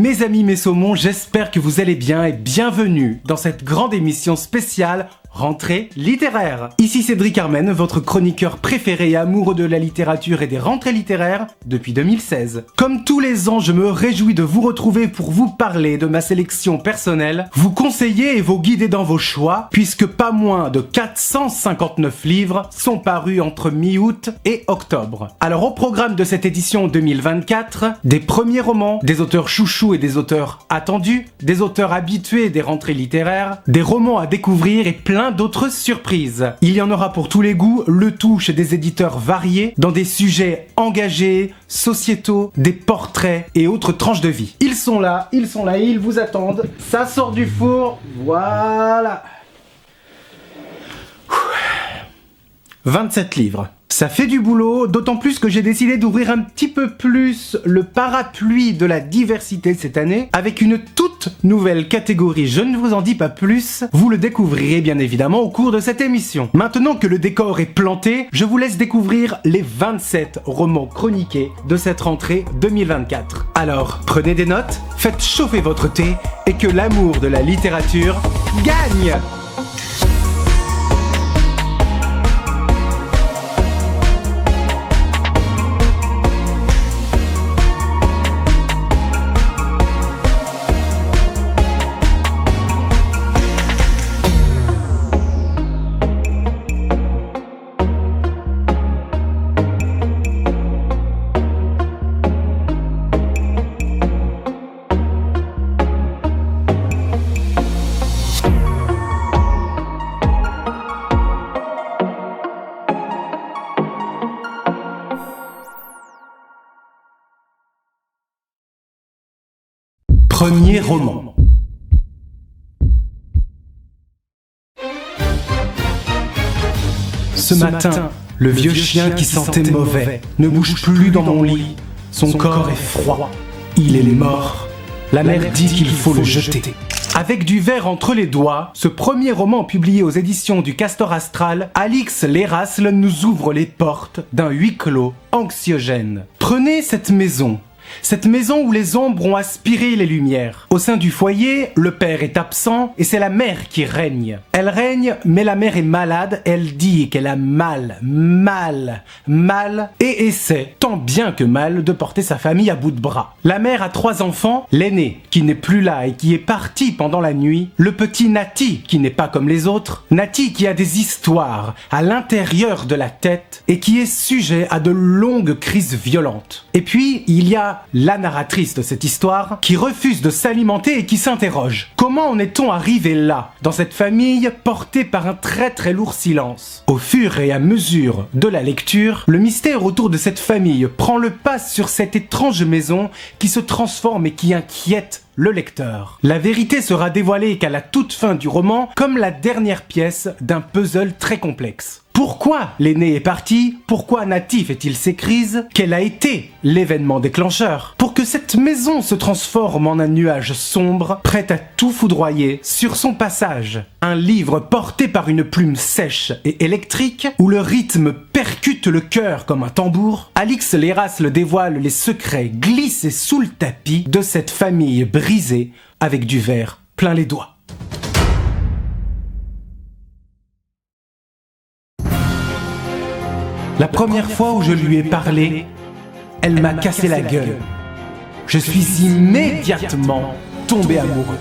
Mes amis, mes saumons, j'espère que vous allez bien et bienvenue dans cette grande émission spéciale Rentrée littéraire. Ici Cédric Armen, votre chroniqueur préféré et amoureux de la littérature et des rentrées littéraires depuis 2016. Comme tous les ans, je me réjouis de vous retrouver pour vous parler de ma sélection personnelle, vous conseiller et vous guider dans vos choix, puisque pas moins de 459 livres sont parus entre mi-août et octobre. Alors au programme de cette édition 2024, des premiers romans, des auteurs chouchous et des auteurs attendus, des auteurs habitués des rentrées littéraires, des romans à découvrir et plein d'autres surprises. Il y en aura pour tous les goûts, le tout chez des éditeurs variés, dans des sujets engagés, sociétaux, des portraits et autres tranches de vie. Ils sont là, ils vous attendent. Ça sort du four, voilà. 27 livres. Ça fait du boulot, d'autant plus que j'ai décidé d'ouvrir un petit peu plus le parapluie de la diversité cette année, avec une toute nouvelle catégorie. Je ne vous en dis pas plus, vous le découvrirez bien évidemment au cours de cette émission. Maintenant que le décor est planté, je vous laisse découvrir les 27 romans chroniqués de cette rentrée 2024. Alors, prenez des notes, faites chauffer votre thé, et que l'amour de la littérature gagne! Premier roman. Ce matin, le vieux chien qui sentait mauvais ne bouge plus dans mon lit. Son corps est froid. Il est mort. La mère dit qu'il faut le jeter. Avec du verre entre les doigts, ce premier roman publié aux éditions du Castor Astral, Alix Lerasle nous ouvre les portes d'un huis clos anxiogène. Prenez cette maison où les ombres ont aspiré les lumières. Au sein du foyer, le père est absent et c'est la mère qui règne. Elle règne, mais la mère est malade, elle dit qu'elle a mal, et essaie, tant bien que mal, de porter sa famille à bout de bras. La mère a 3 enfants, l'aîné, qui n'est plus là et qui est parti pendant la nuit, le petit Nati, qui n'est pas comme les autres, Nati qui a des histoires à l'intérieur de la tête et qui est sujet à de longues crises violentes. Et puis, il y a la narratrice de cette histoire qui refuse de s'alimenter et qui s'interroge. Comment en est-on arrivé là, dans cette famille portée par un très très lourd silence? Au fur et à mesure de la lecture, le mystère autour de cette famille prend le pas sur cette étrange maison qui se transforme et qui inquiète le lecteur. La vérité sera dévoilée qu'à la toute fin du roman, comme la dernière pièce d'un puzzle très complexe. Pourquoi l'aîné est parti? Pourquoi Nati fait-il ses crises? Quel a été l'événement déclencheur? Pour que cette maison se transforme en un nuage sombre, prêt à tout foudroyer sur son passage. Un livre porté par une plume sèche et électrique, où le rythme percute le cœur comme un tambour. Alix Lerasle dévoile les secrets glissés sous le tapis de cette famille brisée avec du verre plein les doigts. La première fois où je lui ai parlé, elle m'a cassé la gueule. Je suis immédiatement tombé amoureux.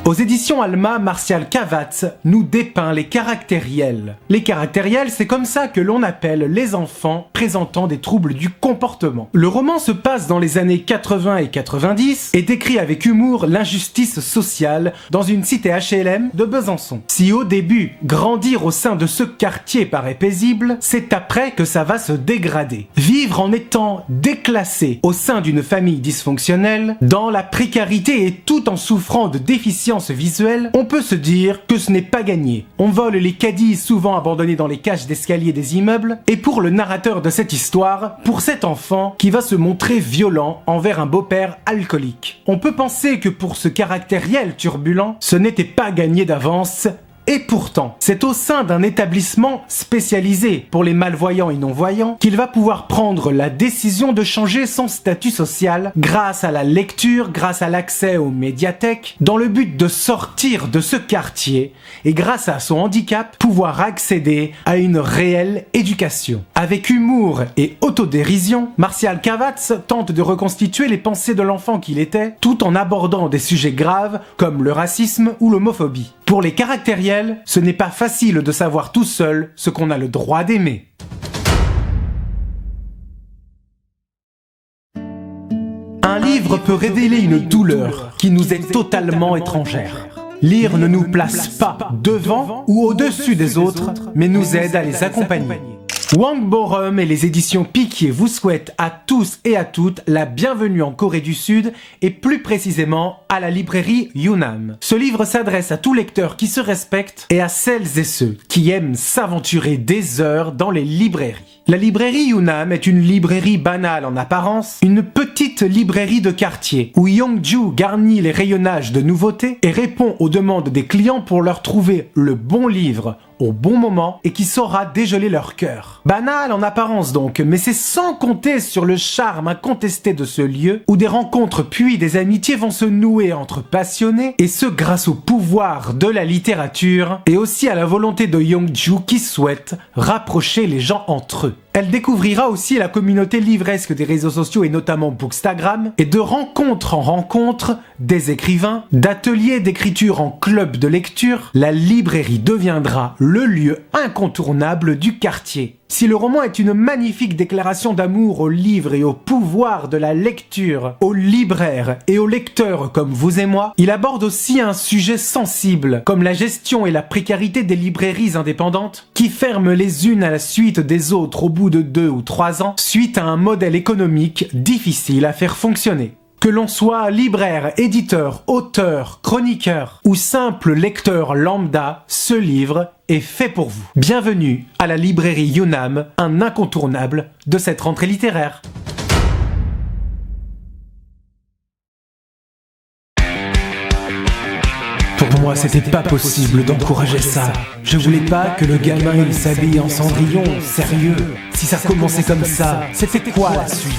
Aux éditions Alma, Martial Cavatz nous dépeint les caractériels. Les caractériels, c'est comme ça que l'on appelle les enfants présentant des troubles du comportement. Le roman se passe dans les années 80 et 90 et décrit avec humour l'injustice sociale dans une cité HLM de Besançon. Si au début, grandir au sein de ce quartier paraît paisible, c'est après que ça va se dégrader. Vivre en étant déclassé au sein d'une famille dysfonctionnelle, dans la précarité et tout en souffrant de déficiences visuelle, on peut se dire que ce n'est pas gagné. On vole les caddies souvent abandonnés dans les cages d'escalier des immeubles, et pour le narrateur de cette histoire, pour cet enfant qui va se montrer violent envers un beau-père alcoolique. On peut penser que pour ce caractériel turbulent, ce n'était pas gagné d'avance, Et pourtant, c'est au sein d'un établissement spécialisé pour les malvoyants et non-voyants qu'il va pouvoir prendre la décision de changer son statut social grâce à la lecture, grâce à l'accès aux médiathèques, dans le but de sortir de ce quartier et grâce à son handicap, pouvoir accéder à une réelle éducation. Avec humour et autodérision, Martial Kavatz tente de reconstituer les pensées de l'enfant qu'il était, tout en abordant des sujets graves comme le racisme ou l'homophobie. Pour les caractériels, ce n'est pas facile de savoir tout seul ce qu'on a le droit d'aimer. Un livre peut révéler une douleur qui nous est totalement étrangère. Lire ne nous place pas devant ou au-dessus des autres, mais nous aide à les accompagner. Wang Borum et les éditions Piquier vous souhaitent à tous et à toutes la bienvenue en Corée du Sud et plus précisément à la librairie Yunam. Ce livre s'adresse à tout lecteur qui se respecte et à celles et ceux qui aiment s'aventurer des heures dans les librairies. La librairie Yunam est une librairie banale en apparence, une petite librairie de quartier où Yongju garnit les rayonnages de nouveautés et répond aux demandes des clients pour leur trouver le bon livre au bon moment et qui saura dégeler leur cœur. Banal en apparence donc, mais c'est sans compter sur le charme incontesté de ce lieu où des rencontres puis des amitiés vont se nouer entre passionnés et ce grâce au pouvoir de la littérature et aussi à la volonté de Yongju qui souhaite rapprocher les gens entre eux. Elle découvrira aussi la communauté livresque des réseaux sociaux et notamment Bookstagram et de rencontre en rencontre des écrivains, d'ateliers d'écriture en club de lecture, la librairie deviendra le lieu incontournable du quartier. Si le roman est une magnifique déclaration d'amour au livre et au pouvoir de la lecture, aux libraires et aux lecteurs comme vous et moi, il aborde aussi un sujet sensible, comme la gestion et la précarité des librairies indépendantes, qui ferment les unes à la suite des autres au bout de 2 ou 3 ans, suite à un modèle économique difficile à faire fonctionner. Que l'on soit libraire, éditeur, auteur, chroniqueur ou simple lecteur lambda, ce livre est fait pour vous. Bienvenue à la librairie Yunam, un incontournable de cette rentrée littéraire. Pour moi, c'était pas possible d'encourager ça. Je voulais pas que le gamin il s'habille en Cendrillon, sérieux. Si ça commençait comme ça, c'était quoi la suite ?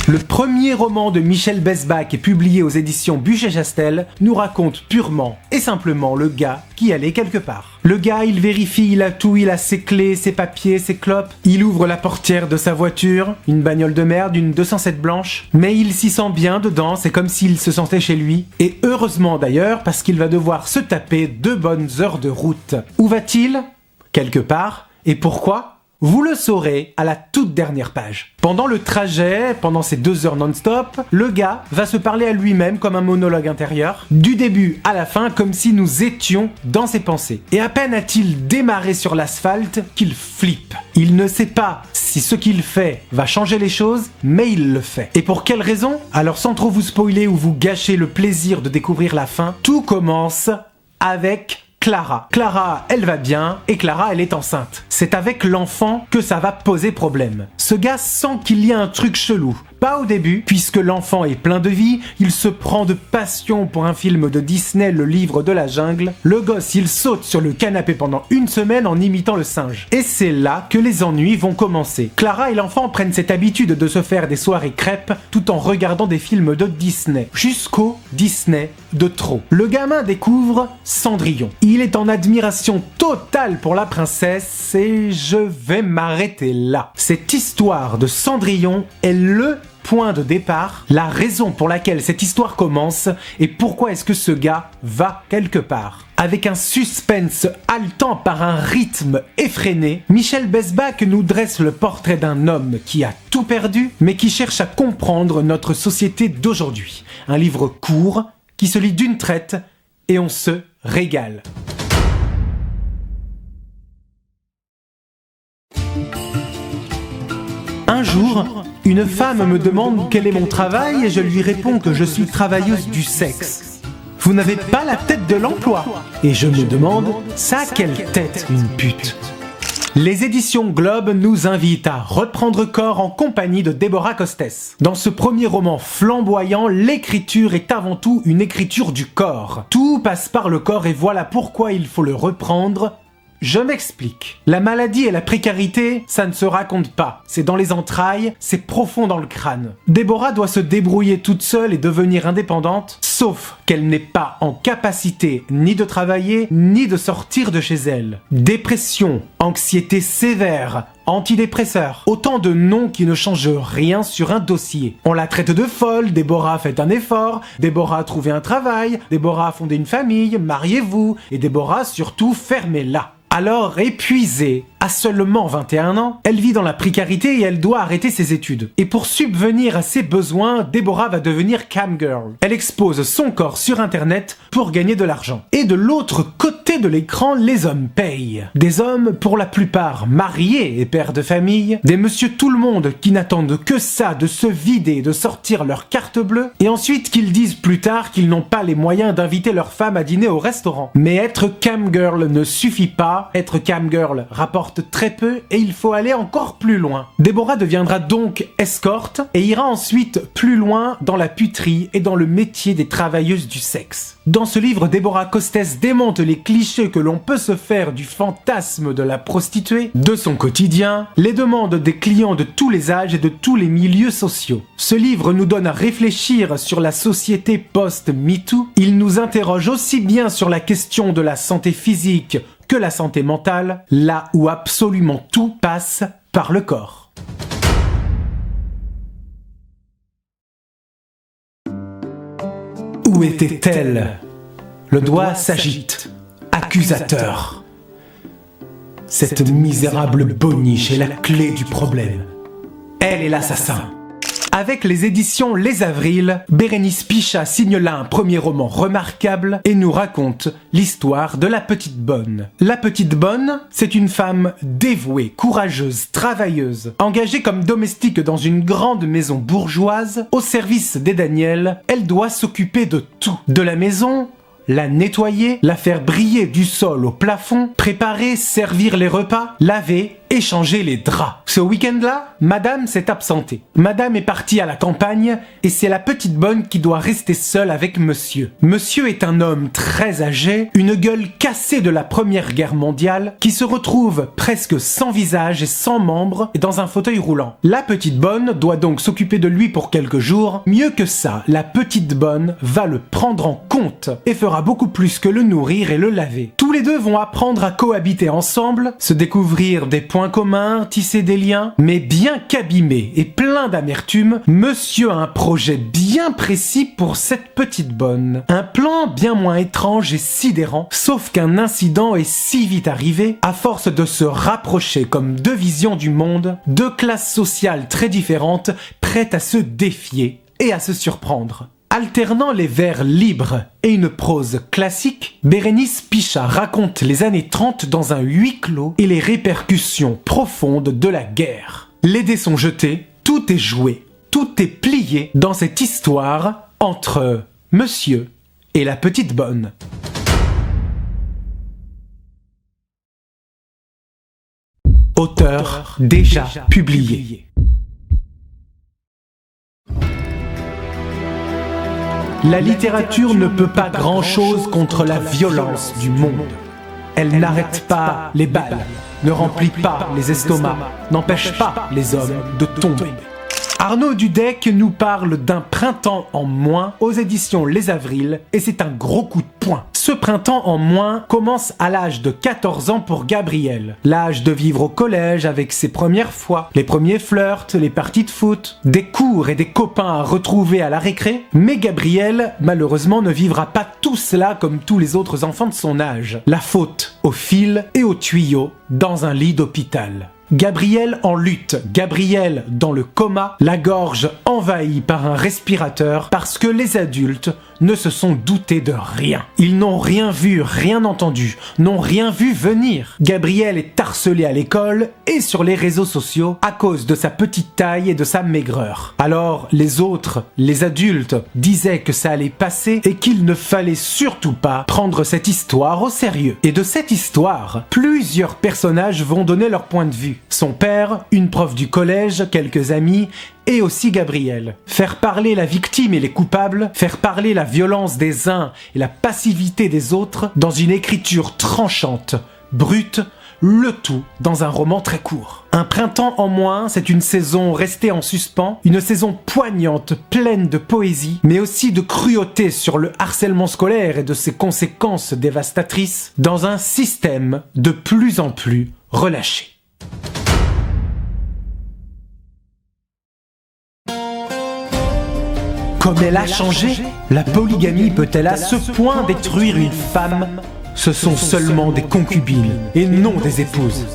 Le premier roman de Michel Besbach est publié aux éditions Buchet-Chastel, nous raconte purement et simplement le gars qui allait quelque part. Le gars, il vérifie, il a tout, il a ses clés, ses papiers, ses clopes. Il ouvre la portière de sa voiture, une bagnole de merde, une 207 blanche. Mais il s'y sent bien dedans, c'est comme s'il se sentait chez lui. Et heureusement d'ailleurs, parce qu'il va devoir se taper 2 bonnes heures de route. Où va-t-il ? Quelque part. Et pourquoi ? Vous le saurez à la toute dernière page. Pendant le trajet, pendant ces 2 heures non-stop, le gars va se parler à lui-même comme un monologue intérieur, du début à la fin comme si nous étions dans ses pensées. Et à peine a-t-il démarré sur l'asphalte qu'il flippe. Il ne sait pas si ce qu'il fait va changer les choses, mais il le fait. Et pour quelle raison ? Alors sans trop vous spoiler ou vous gâcher le plaisir de découvrir la fin, tout commence avec Clara. Clara, elle va bien et Clara, elle est enceinte. C'est avec l'enfant que ça va poser problème. Ce gars sent qu'il y a un truc chelou. Pas au début, puisque l'enfant est plein de vie, il se prend de passion pour un film de Disney, Le Livre de la Jungle. Le gosse, il saute sur le canapé pendant 1 semaine en imitant le singe. Et c'est là que les ennuis vont commencer. Clara et l'enfant prennent cette habitude de se faire des soirées crêpes tout en regardant des films de Disney. Jusqu'au Disney de trop. Le gamin découvre Cendrillon. Il est en admiration totale pour la princesse et je vais m'arrêter là. Cette histoire de Cendrillon est le point de départ, la raison pour laquelle cette histoire commence et pourquoi est-ce que ce gars va quelque part. Avec un suspense haletant par un rythme effréné, Michel Besbach nous dresse le portrait d'un homme qui a tout perdu, mais qui cherche à comprendre notre société d'aujourd'hui. Un livre court, qui se lit d'une traite, et on se régale. Un jour, une femme me demande quel est mon travail et je lui réponds que je suis travailleuse du sexe. Vous n'avez pas la tête de l'emploi. Et je me demande, ça a quelle tête une pute ? Les éditions Globe nous invitent à reprendre corps en compagnie de Deborah Costes. Dans ce premier roman flamboyant, l'écriture est avant tout une écriture du corps. Tout passe par le corps et voilà pourquoi il faut le reprendre. Je m'explique. La maladie et la précarité, ça ne se raconte pas. C'est dans les entrailles, c'est profond dans le crâne. Deborah doit se débrouiller toute seule et devenir indépendante, sauf qu'elle n'est pas en capacité ni de travailler, ni de sortir de chez elle. Dépression, anxiété sévère, antidépresseur. Autant de noms qui ne changent rien sur un dossier. On la traite de folle, Deborah fait un effort, Deborah a trouvé un travail, Deborah a fondé une famille, mariez-vous, et Deborah surtout fermez-la. Alors épuisée, à seulement 21 ans, elle vit dans la précarité et elle doit arrêter ses études. Et pour subvenir à ses besoins, Deborah va devenir camgirl. Elle expose son corps sur internet pour gagner de l'argent. Et de l'autre côté de l'écran, les hommes payent. Des hommes pour la plupart mariés et pères de famille, des monsieur tout le monde qui n'attendent que ça de se vider et de sortir leur carte bleue, et ensuite qu'ils disent plus tard qu'ils n'ont pas les moyens d'inviter leur femme à dîner au restaurant. Mais être camgirl ne suffit pas, être camgirl rapporte très peu et il faut aller encore plus loin. Deborah deviendra donc escorte et ira ensuite plus loin dans la puterie et dans le métier des travailleuses du sexe. Dans ce livre, Deborah Costes démonte les clichés que l'on peut se faire du fantasme de la prostituée, de son quotidien, les demandes des clients de tous les âges et de tous les milieux sociaux. Ce livre nous donne à réfléchir sur la société post-MeToo. Il nous interroge aussi bien sur la question de la santé physique que la santé mentale, là où absolument tout passe par le corps. Où était-elle? Le doigt s'agite, accusateur. Cette misérable boniche est la clé du problème. Elle est l'assassin. Avec les éditions Les Avrils, Bérénice Pichat signe là un premier roman remarquable et nous raconte l'histoire de la petite bonne. La petite bonne, c'est une femme dévouée, courageuse, travailleuse, engagée comme domestique dans une grande maison bourgeoise. Au service des Daniel, elle doit s'occuper de tout. De la maison, la nettoyer, la faire briller du sol au plafond, préparer, servir les repas, laver, échanger les draps. Ce week-end-là, Madame s'est absentée. Madame est partie à la campagne et c'est la petite bonne qui doit rester seule avec Monsieur. Monsieur est un homme très âgé, une gueule cassée de la Première Guerre mondiale, qui se retrouve presque sans visage et sans membres et dans un fauteuil roulant. La petite bonne doit donc s'occuper de lui pour quelques jours. Mieux que ça, la petite bonne va le prendre en compte et fera beaucoup plus que le nourrir et le laver. Tous les deux vont apprendre à cohabiter ensemble, se découvrir des points communs, tisser des liens, mais bien qu'abîmé et plein d'amertume, Monsieur a un projet bien précis pour cette petite bonne. Un plan bien moins étrange et sidérant, sauf qu'un incident est si vite arrivé, à force de se rapprocher comme deux visions du monde, deux classes sociales très différentes, prêtes à se défier et à se surprendre. Alternant les vers libres et une prose classique, Bérénice Pichat raconte les années 30 dans un huis clos et les répercussions profondes de la guerre. Les dés sont jetés, tout est joué, tout est plié dans cette histoire entre Monsieur et la petite bonne. Auteur déjà publié. La littérature ne peut pas grand-chose contre la violence du monde. Elle n'arrête pas les balles, ne remplit pas les estomacs, n'empêche pas les hommes de tomber. Arnaud Dudek nous parle d'un printemps en moins aux éditions Les Avrils et c'est un gros coup de poing. Ce printemps en moins commence à l'âge de 14 ans pour Gabriel. L'âge de vivre au collège avec ses premières fois, les premiers flirts, les parties de foot, des cours et des copains à retrouver à la récré. Mais Gabriel, malheureusement, ne vivra pas tout cela comme tous les autres enfants de son âge. La faute au fil et au tuyau dans un lit d'hôpital. Gabriel en lutte, Gabriel dans le coma, la gorge envahie par un respirateur parce que les adultes ne se sont doutés de rien. Ils n'ont rien vu, rien entendu, n'ont rien vu venir. Gabriel est harcelé à l'école et sur les réseaux sociaux à cause de sa petite taille et de sa maigreur. Alors les autres, les adultes, disaient que ça allait passer et qu'il ne fallait surtout pas prendre cette histoire au sérieux. Et de cette histoire, plusieurs personnages vont donner leur point de vue. Son père, une prof du collège, quelques amis, et aussi Gabriel. Faire parler la victime et les coupables, faire parler la violence des uns et la passivité des autres dans une écriture tranchante, brute, le tout dans un roman très court. Un printemps en moins, c'est une saison restée en suspens, une saison poignante, pleine de poésie, mais aussi de cruauté sur le harcèlement scolaire et de ses conséquences dévastatrices, dans un système de plus en plus relâché. Comme elle a changé, la polygamie peut-elle à ce point détruire une femme? Ce sont seulement des concubines et non des épouses.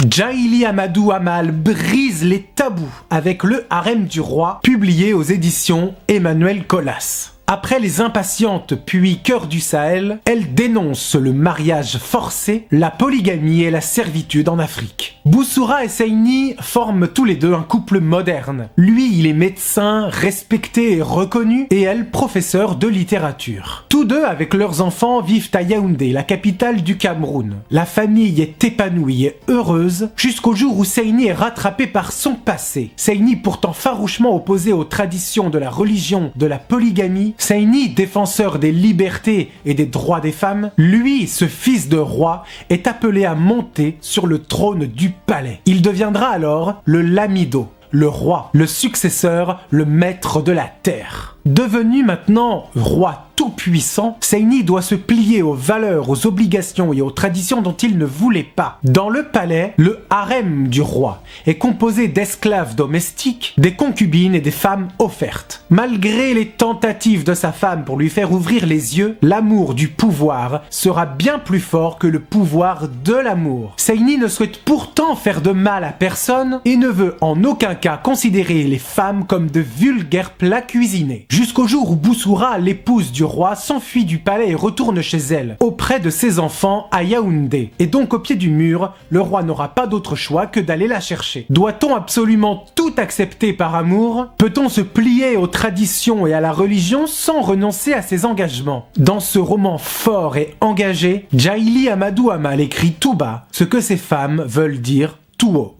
Djaïli Amadou Amal brise les tabous avec le harem du roi, publié aux éditions Emmanuel Colas. Après Les Impatientes puis Cœur du Sahel, elle dénonce le mariage forcé, la polygamie et la servitude en Afrique. Boussoura et Seyni forment tous les deux un couple moderne. Lui, il est médecin, respecté et reconnu, et elle, professeur de littérature. Tous deux, avec leurs enfants, vivent à Yaoundé, la capitale du Cameroun. La famille est épanouie et heureuse, jusqu'au jour où Seyni est rattrapé par son passé. Seyni, pourtant farouchement opposé aux traditions de la religion de la polygamie, Seyni, défenseur des libertés et des droits des femmes, lui, ce fils de roi, est appelé à monter sur le trône du palais. Il deviendra alors le Lamido, le roi, le successeur, le maître de la terre. Devenu maintenant roi tout-puissant, Seyni doit se plier aux valeurs, aux obligations et aux traditions dont il ne voulait pas. Dans le palais, le harem du roi est composé d'esclaves domestiques, des concubines et des femmes offertes. Malgré les tentatives de sa femme pour lui faire ouvrir les yeux, l'amour du pouvoir sera bien plus fort que le pouvoir de l'amour. Seyni ne souhaite pourtant faire de mal à personne et ne veut en aucun cas considérer les femmes comme de vulgaires plats cuisinés. Jusqu'au jour où Boussoura, l'épouse du roi, s'enfuit du palais et retourne chez elle, auprès de ses enfants à Yaoundé. Et donc au pied du mur, le roi n'aura pas d'autre choix que d'aller la chercher. Doit-on absolument tout accepter par amour? Peut-on se plier aux traditions et à la religion sans renoncer à ses engagements? Dans ce roman fort et engagé, Djaïli Amadou Amal écrit tout bas ce que ces femmes veulent dire tout haut.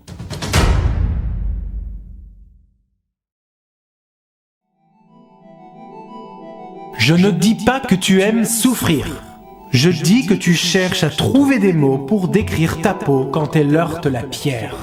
Je ne dis pas que tu aimes souffrir. Je dis que tu cherches à trouver des mots pour décrire ta peau quand elle heurte la pierre.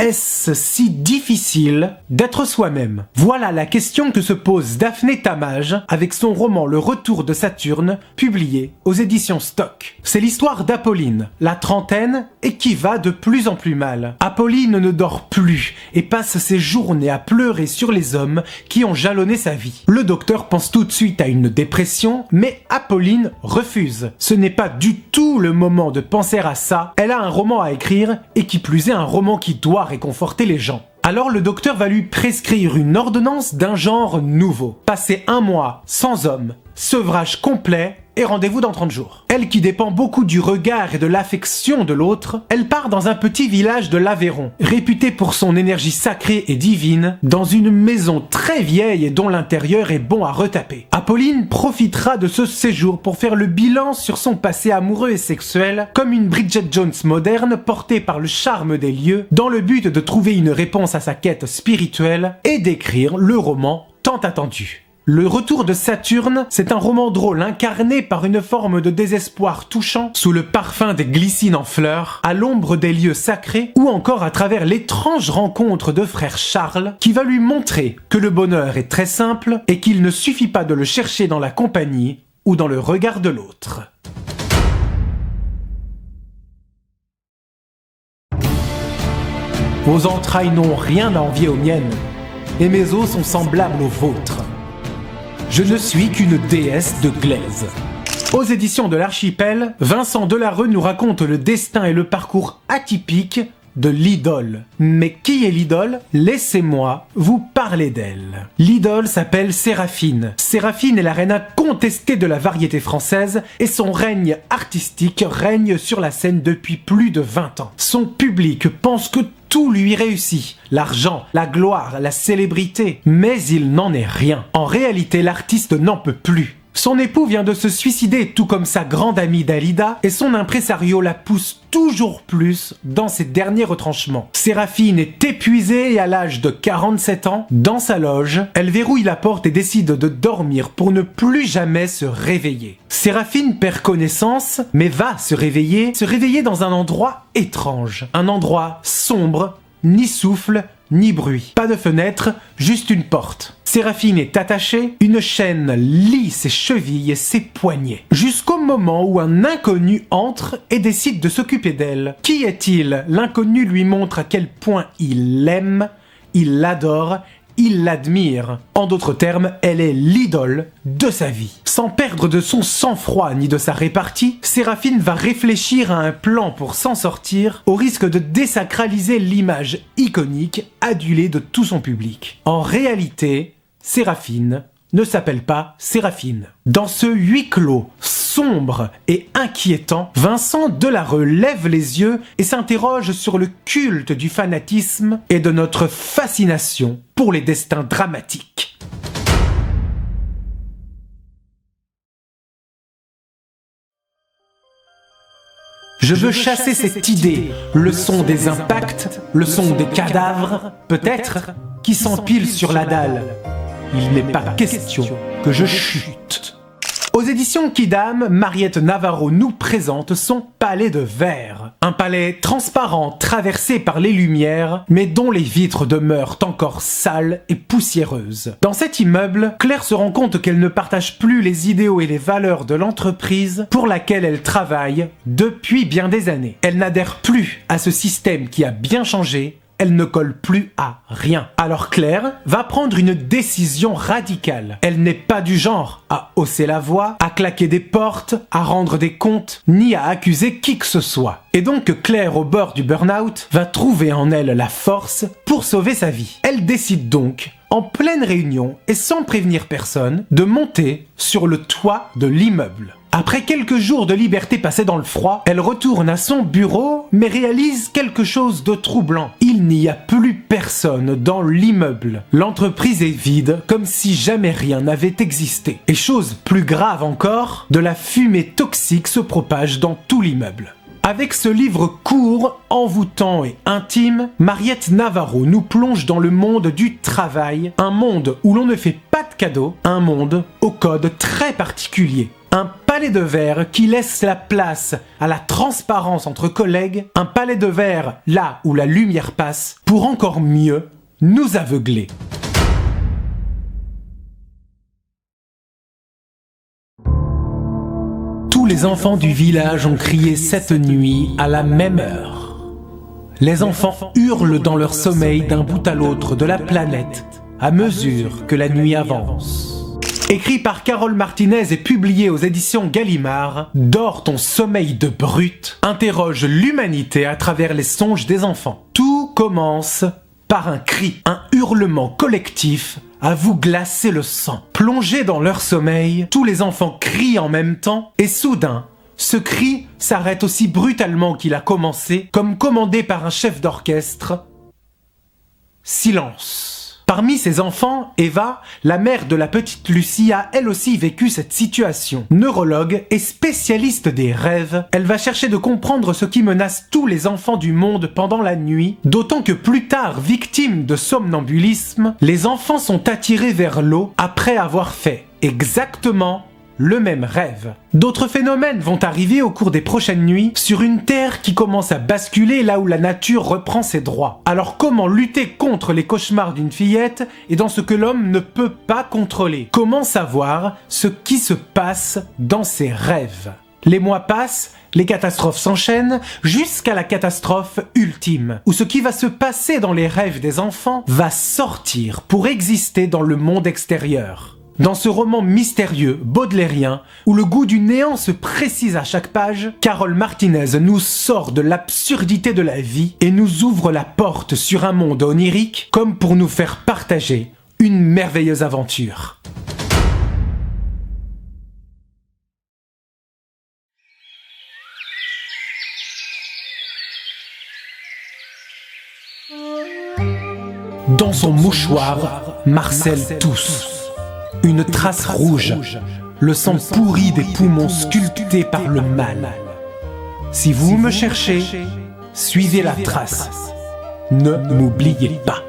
Est-ce si difficile d'être soi-même? Voilà la question que se pose Daphné Tamage avec son roman Le Retour de Saturne, publié aux éditions Stock. C'est l'histoire d'Apolline, la trentaine, et qui va de plus en plus mal. Apolline ne dort plus et passe ses journées à pleurer sur les hommes qui ont jalonné sa vie. Le docteur pense tout de suite à une dépression, mais Apolline refuse. Ce n'est pas du tout le moment de penser à ça. Elle a un roman à écrire, et qui plus est un roman qui doit réconforter les gens. Alors le docteur va lui prescrire une ordonnance d'un genre nouveau. Passer 1 mois sans homme, sevrage complet et rendez-vous dans 30 jours. Elle qui dépend beaucoup du regard et de l'affection de l'autre, elle part dans un petit village de l'Aveyron, réputé pour son énergie sacrée et divine, dans une maison très vieille et dont l'intérieur est bon à retaper. Apolline profitera de ce séjour pour faire le bilan sur son passé amoureux et sexuel, comme une Bridget Jones moderne portée par le charme des lieux, dans le but de trouver une réponse à sa quête spirituelle et d'écrire le roman tant attendu. Le Retour de Saturne, c'est un roman drôle incarné par une forme de désespoir touchant sous le parfum des glycines en fleurs, à l'ombre des lieux sacrés ou encore à travers l'étrange rencontre de frère Charles qui va lui montrer que le bonheur est très simple et qu'il ne suffit pas de le chercher dans la compagnie ou dans le regard de l'autre. Vos entrailles n'ont rien à envier aux miennes, et mes os sont semblables aux vôtres. Je ne suis qu'une déesse de glaise. Aux éditions de l'Archipel, Vincent Delarue nous raconte le destin et le parcours atypique de l'idole. Mais qui est l'idole? Laissez-moi vous parler d'elle. L'idole s'appelle Séraphine. Séraphine est la reine incontestée de la variété française et son règne artistique règne sur la scène depuis plus de 20 ans. Son public pense que tout lui réussit, l'argent, la gloire, la célébrité, mais il n'en est rien. En réalité, l'artiste n'en peut plus. Son époux vient de se suicider, tout comme sa grande amie Dalida, et son impresario la pousse toujours plus dans ses derniers retranchements. Séraphine est épuisée et à l'âge de 47 ans, dans sa loge, elle verrouille la porte et décide de dormir pour ne plus jamais se réveiller. Séraphine perd connaissance, mais va se réveiller dans un endroit étrange. Un endroit sombre, ni souffle, ni bruit. Pas de fenêtre, juste une porte. Séraphine est attachée, une chaîne lie ses chevilles et ses poignets. Jusqu'au moment où un inconnu entre et décide de s'occuper d'elle. Qui est-il? L'inconnu lui montre à quel point il l'aime, il l'adore, il l'admire. En d'autres termes, elle est l'idole de sa vie. Sans perdre de son sang-froid ni de sa répartie, Séraphine va réfléchir à un plan pour s'en sortir, au risque de désacraliser l'image iconique, adulée de tout son public. En réalité, Séraphine ne s'appelle pas Séraphine. Dans ce huis clos sombre et inquiétant, Vincent Delarue lève les yeux et s'interroge sur le culte du fanatisme et de notre fascination pour les destins dramatiques. Je veux chasser cette idée, le son des impacts, le son des cadavres, peut-être, qui s'empilent sur la dalle. Il n'est pas question que je chute. Aux éditions Quidam, Mariette Navarro nous présente son palais de verre. Un palais transparent traversé par les lumières, mais dont les vitres demeurent encore sales et poussiéreuses. Dans cet immeuble, Claire se rend compte qu'elle ne partage plus les idéaux et les valeurs de l'entreprise pour laquelle elle travaille depuis bien des années. Elle n'adhère plus à ce système qui a bien changé. Elle ne colle plus à rien. Alors Claire va prendre une décision radicale. Elle n'est pas du genre à hausser la voix, à claquer des portes, à rendre des comptes, ni à accuser qui que ce soit. Et donc Claire, au bord du burn-out, va trouver en elle la force pour sauver sa vie. Elle décide donc, en pleine réunion et sans prévenir personne, de monter sur le toit de l'immeuble. Après quelques jours de liberté passés dans le froid, elle retourne à son bureau, mais réalise quelque chose de troublant. Il n'y a plus personne dans l'immeuble. L'entreprise est vide, comme si jamais rien n'avait existé. Et chose plus grave encore, de la fumée toxique se propage dans tout l'immeuble. Avec ce livre court, envoûtant et intime, Mariette Navarro nous plonge dans le monde du travail, un monde où l'on ne fait pas de cadeaux, un monde au code très particulier. Un palais de verre qui laisse la place à la transparence entre collègues, un palais de verre là où la lumière passe, pour encore mieux nous aveugler. Tous les enfants du village ont crié cette nuit à la même heure. Les enfants hurlent dans leur sommeil d'un bout à l'autre de la planète à mesure que la nuit avance. Écrit par Carole Martinez et publié aux éditions Gallimard, Dors ton sommeil de brute interroge l'humanité à travers les songes des enfants. Tout commence par un cri, un hurlement collectif à vous glacer le sang. Plongés dans leur sommeil, tous les enfants crient en même temps et soudain, ce cri s'arrête aussi brutalement qu'il a commencé, comme commandé par un chef d'orchestre. Silence. Parmi ses enfants, Eva, la mère de la petite Lucie, a elle aussi vécu cette situation. Neurologue et spécialiste des rêves, elle va chercher de comprendre ce qui menace tous les enfants du monde pendant la nuit, d'autant que plus tard, victimes de somnambulisme, les enfants sont attirés vers l'eau après avoir fait exactement le même rêve. D'autres phénomènes vont arriver au cours des prochaines nuits sur une terre qui commence à basculer là où la nature reprend ses droits. Alors comment lutter contre les cauchemars d'une fillette et dans ce que l'homme ne peut pas contrôler? Comment savoir ce qui se passe dans ses rêves? Les mois passent, les catastrophes s'enchaînent jusqu'à la catastrophe ultime, où ce qui va se passer dans les rêves des enfants va sortir pour exister dans le monde extérieur. Dans ce roman mystérieux, baudelairien, où le goût du néant se précise à chaque page, Carol Martinez nous sort de l'absurdité de la vie et nous ouvre la porte sur un monde onirique comme pour nous faire partager une merveilleuse aventure. Dans son mouchoir, Marcel tousse. Une trace rouge, le sang pourri des poumons sculptés par le mal. Si vous me cherchez, suivez la trace. Ne m'oubliez pas.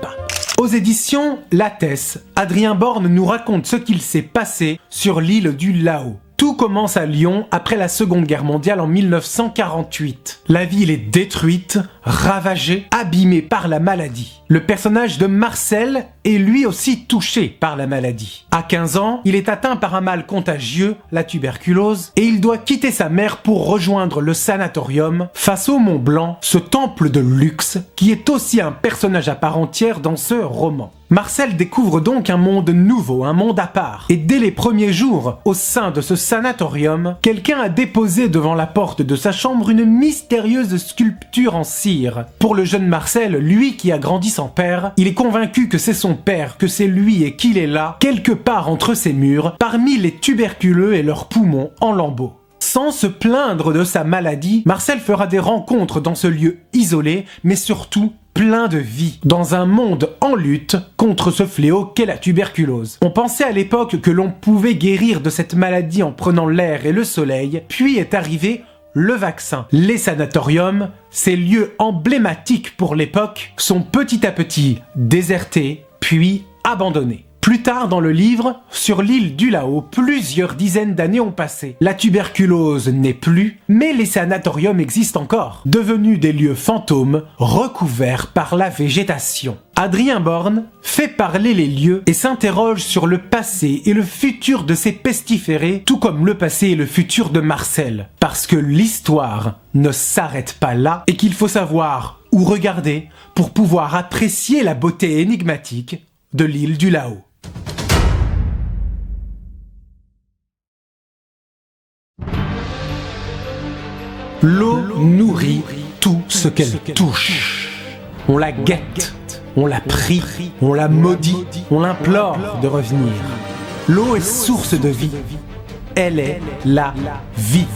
Aux éditions Lattès, Adrien Borne nous raconte ce qu'il s'est passé sur l'île du Laos. Tout commence à Lyon après la Seconde Guerre mondiale en 1948. La ville est détruite, ravagée, abîmée par la maladie. Le personnage de Marcel est lui aussi touché par la maladie. À 15 ans, il est atteint par un mal contagieux, la tuberculose, et il doit quitter sa mère pour rejoindre le sanatorium face au Mont Blanc, ce temple de luxe qui est aussi un personnage à part entière dans ce roman. Marcel découvre donc un monde nouveau, un monde à part. Et dès les premiers jours, au sein de ce sanatorium, quelqu'un a déposé devant la porte de sa chambre une mystérieuse sculpture en cire. Pour le jeune Marcel, lui qui a grandi sans père, il est convaincu que c'est son père, que c'est lui et qu'il est là, quelque part entre ces murs, parmi les tuberculeux et leurs poumons en lambeaux. Sans se plaindre de sa maladie, Marcel fera des rencontres dans ce lieu isolé, mais surtout plein de vie, dans un monde en lutte contre ce fléau qu'est la tuberculose. On pensait à l'époque que l'on pouvait guérir de cette maladie en prenant l'air et le soleil, puis est arrivé le vaccin. Les sanatoriums, ces lieux emblématiques pour l'époque, sont petit à petit désertés, puis abandonnés. Plus tard dans le livre, sur l'île du Laos, plusieurs dizaines d'années ont passé. La tuberculose n'est plus, mais les sanatoriums existent encore, devenus des lieux fantômes recouverts par la végétation. Adrien Borne fait parler les lieux et s'interroge sur le passé et le futur de ces pestiférés, tout comme le passé et le futur de Marcel. Parce que l'histoire ne s'arrête pas là et qu'il faut savoir où regarder pour pouvoir apprécier la beauté énigmatique de l'île du Laos. L'eau nourrit tout ce qu'elle touche. On la guette, on la prie, on la maudit, on l'implore de revenir. L'eau est source de vie. Elle est la vie.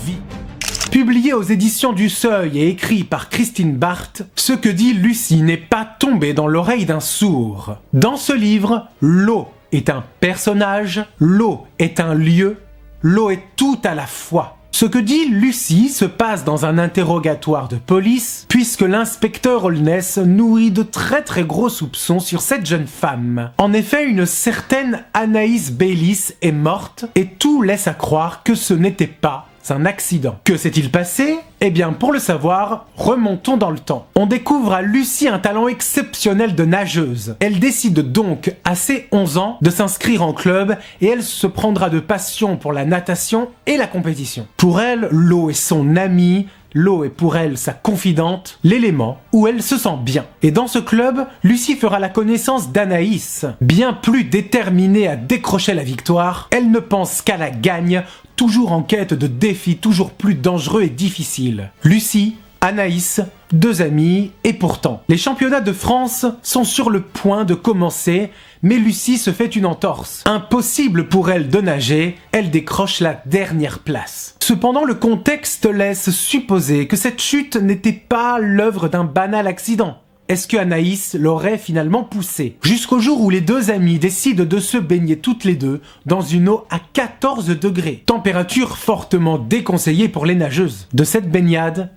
Publié aux éditions du Seuil et écrit par Christine Barthes, ce que dit Lucie n'est pas tombé dans l'oreille d'un sourd. Dans ce livre, l'eau est un personnage, l'eau est un lieu, l'eau est tout à la fois. Ce que dit Lucie se passe dans un interrogatoire de police, puisque l'inspecteur Holness nourrit de très gros soupçons sur cette jeune femme. En effet, une certaine Anaïs Baylis est morte, et tout laisse à croire que ce n'était pas un accident. Que s'est-il passé ? Eh bien, pour le savoir, remontons dans le temps. On découvre à Lucie un talent exceptionnel de nageuse. Elle décide donc, à ses 11 ans, de s'inscrire en club et elle se prendra de passion pour la natation et la compétition. Pour elle, l'eau est son amie, l'eau est pour elle sa confidente, l'élément où elle se sent bien. Et dans ce club, Lucie fera la connaissance d'Anaïs. Bien plus déterminée à décrocher la victoire, elle ne pense qu'à la gagne, toujours en quête de défis toujours plus dangereux et difficiles. Lucie, Anaïs, deux amies, et pourtant, les championnats de France sont sur le point de commencer, mais Lucie se fait une entorse. Impossible pour elle de nager, elle décroche la dernière place. Cependant, le contexte laisse supposer que cette chute n'était pas l'œuvre d'un banal accident. Est-ce que Anaïs l'aurait finalement poussée ? Jusqu'au jour où les deux amies décident de se baigner toutes les deux dans une eau à 14 degrés. Température fortement déconseillée pour les nageuses. De cette baignade,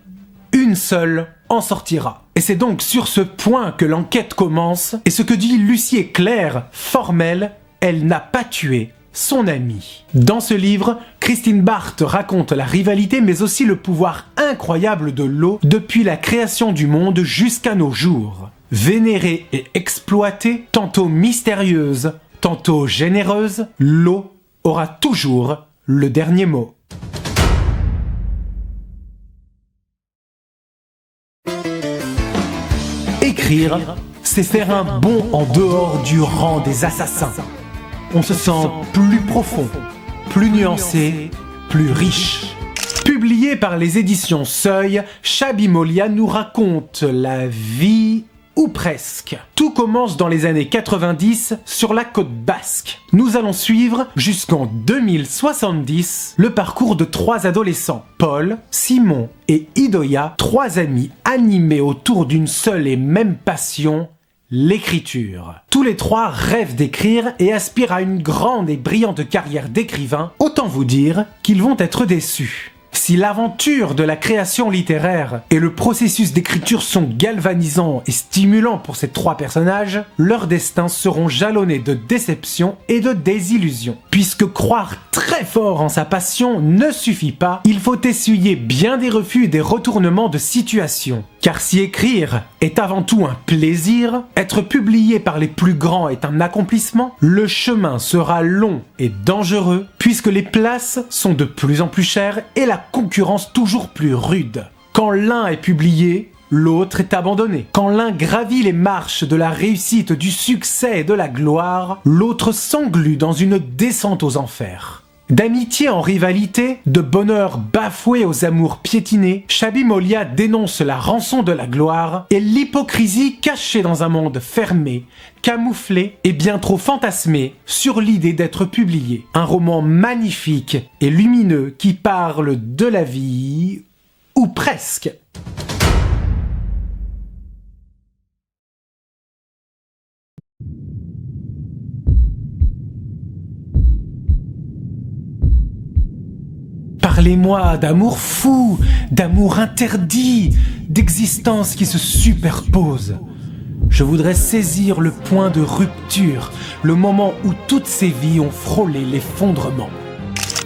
une seule en sortira. Et c'est donc sur ce point que l'enquête commence, et ce que dit Lucie est clair, formel, elle n'a pas tué son ami. Dans ce livre, Christine Barthes raconte la rivalité mais aussi le pouvoir incroyable de l'eau depuis la création du monde jusqu'à nos jours. Vénérée et exploitée, tantôt mystérieuse, tantôt généreuse, l'eau aura toujours le dernier mot. Écrire, c'est faire un bond en dehors du rang des assassins. on se sent plus profond, plus nuancé, plus riche. Publié par les éditions Seuil, Chabi Molia nous raconte la vie, ou presque. Tout commence dans les années 90 sur la côte basque. Nous allons suivre jusqu'en 2070 le parcours de 3 adolescents, Paul, Simon et Idoia, 3 amis animés autour d'une seule et même passion, l'écriture. Tous les 3 rêvent d'écrire et aspirent à une grande et brillante carrière d'écrivain, autant vous dire qu'ils vont être déçus. Si l'aventure de la création littéraire et le processus d'écriture sont galvanisants et stimulants pour ces 3 personnages, leurs destins seront jalonnés de déceptions et de désillusions. Puisque croire très fort en sa passion ne suffit pas, il faut essuyer bien des refus et des retournements de situation. Car si écrire est avant tout un plaisir, être publié par les plus grands est un accomplissement, le chemin sera long et dangereux puisque les places sont de plus en plus chères et la concurrence toujours plus rude. Quand l'un est publié, l'autre est abandonné. Quand l'un gravit les marches de la réussite, du succès et de la gloire, l'autre s'englue dans une descente aux enfers. D'amitié en rivalité, de bonheur bafoué aux amours piétinés, Chabi Molia dénonce la rançon de la gloire et l'hypocrisie cachée dans un monde fermé, camouflé et bien trop fantasmé sur l'idée d'être publié. Un roman magnifique et lumineux qui parle de la vie, ou presque. Parlez-moi d'amour fou, d'amour interdit, d'existence qui se superpose. Je voudrais saisir le point de rupture, le moment où toutes ces vies ont frôlé l'effondrement.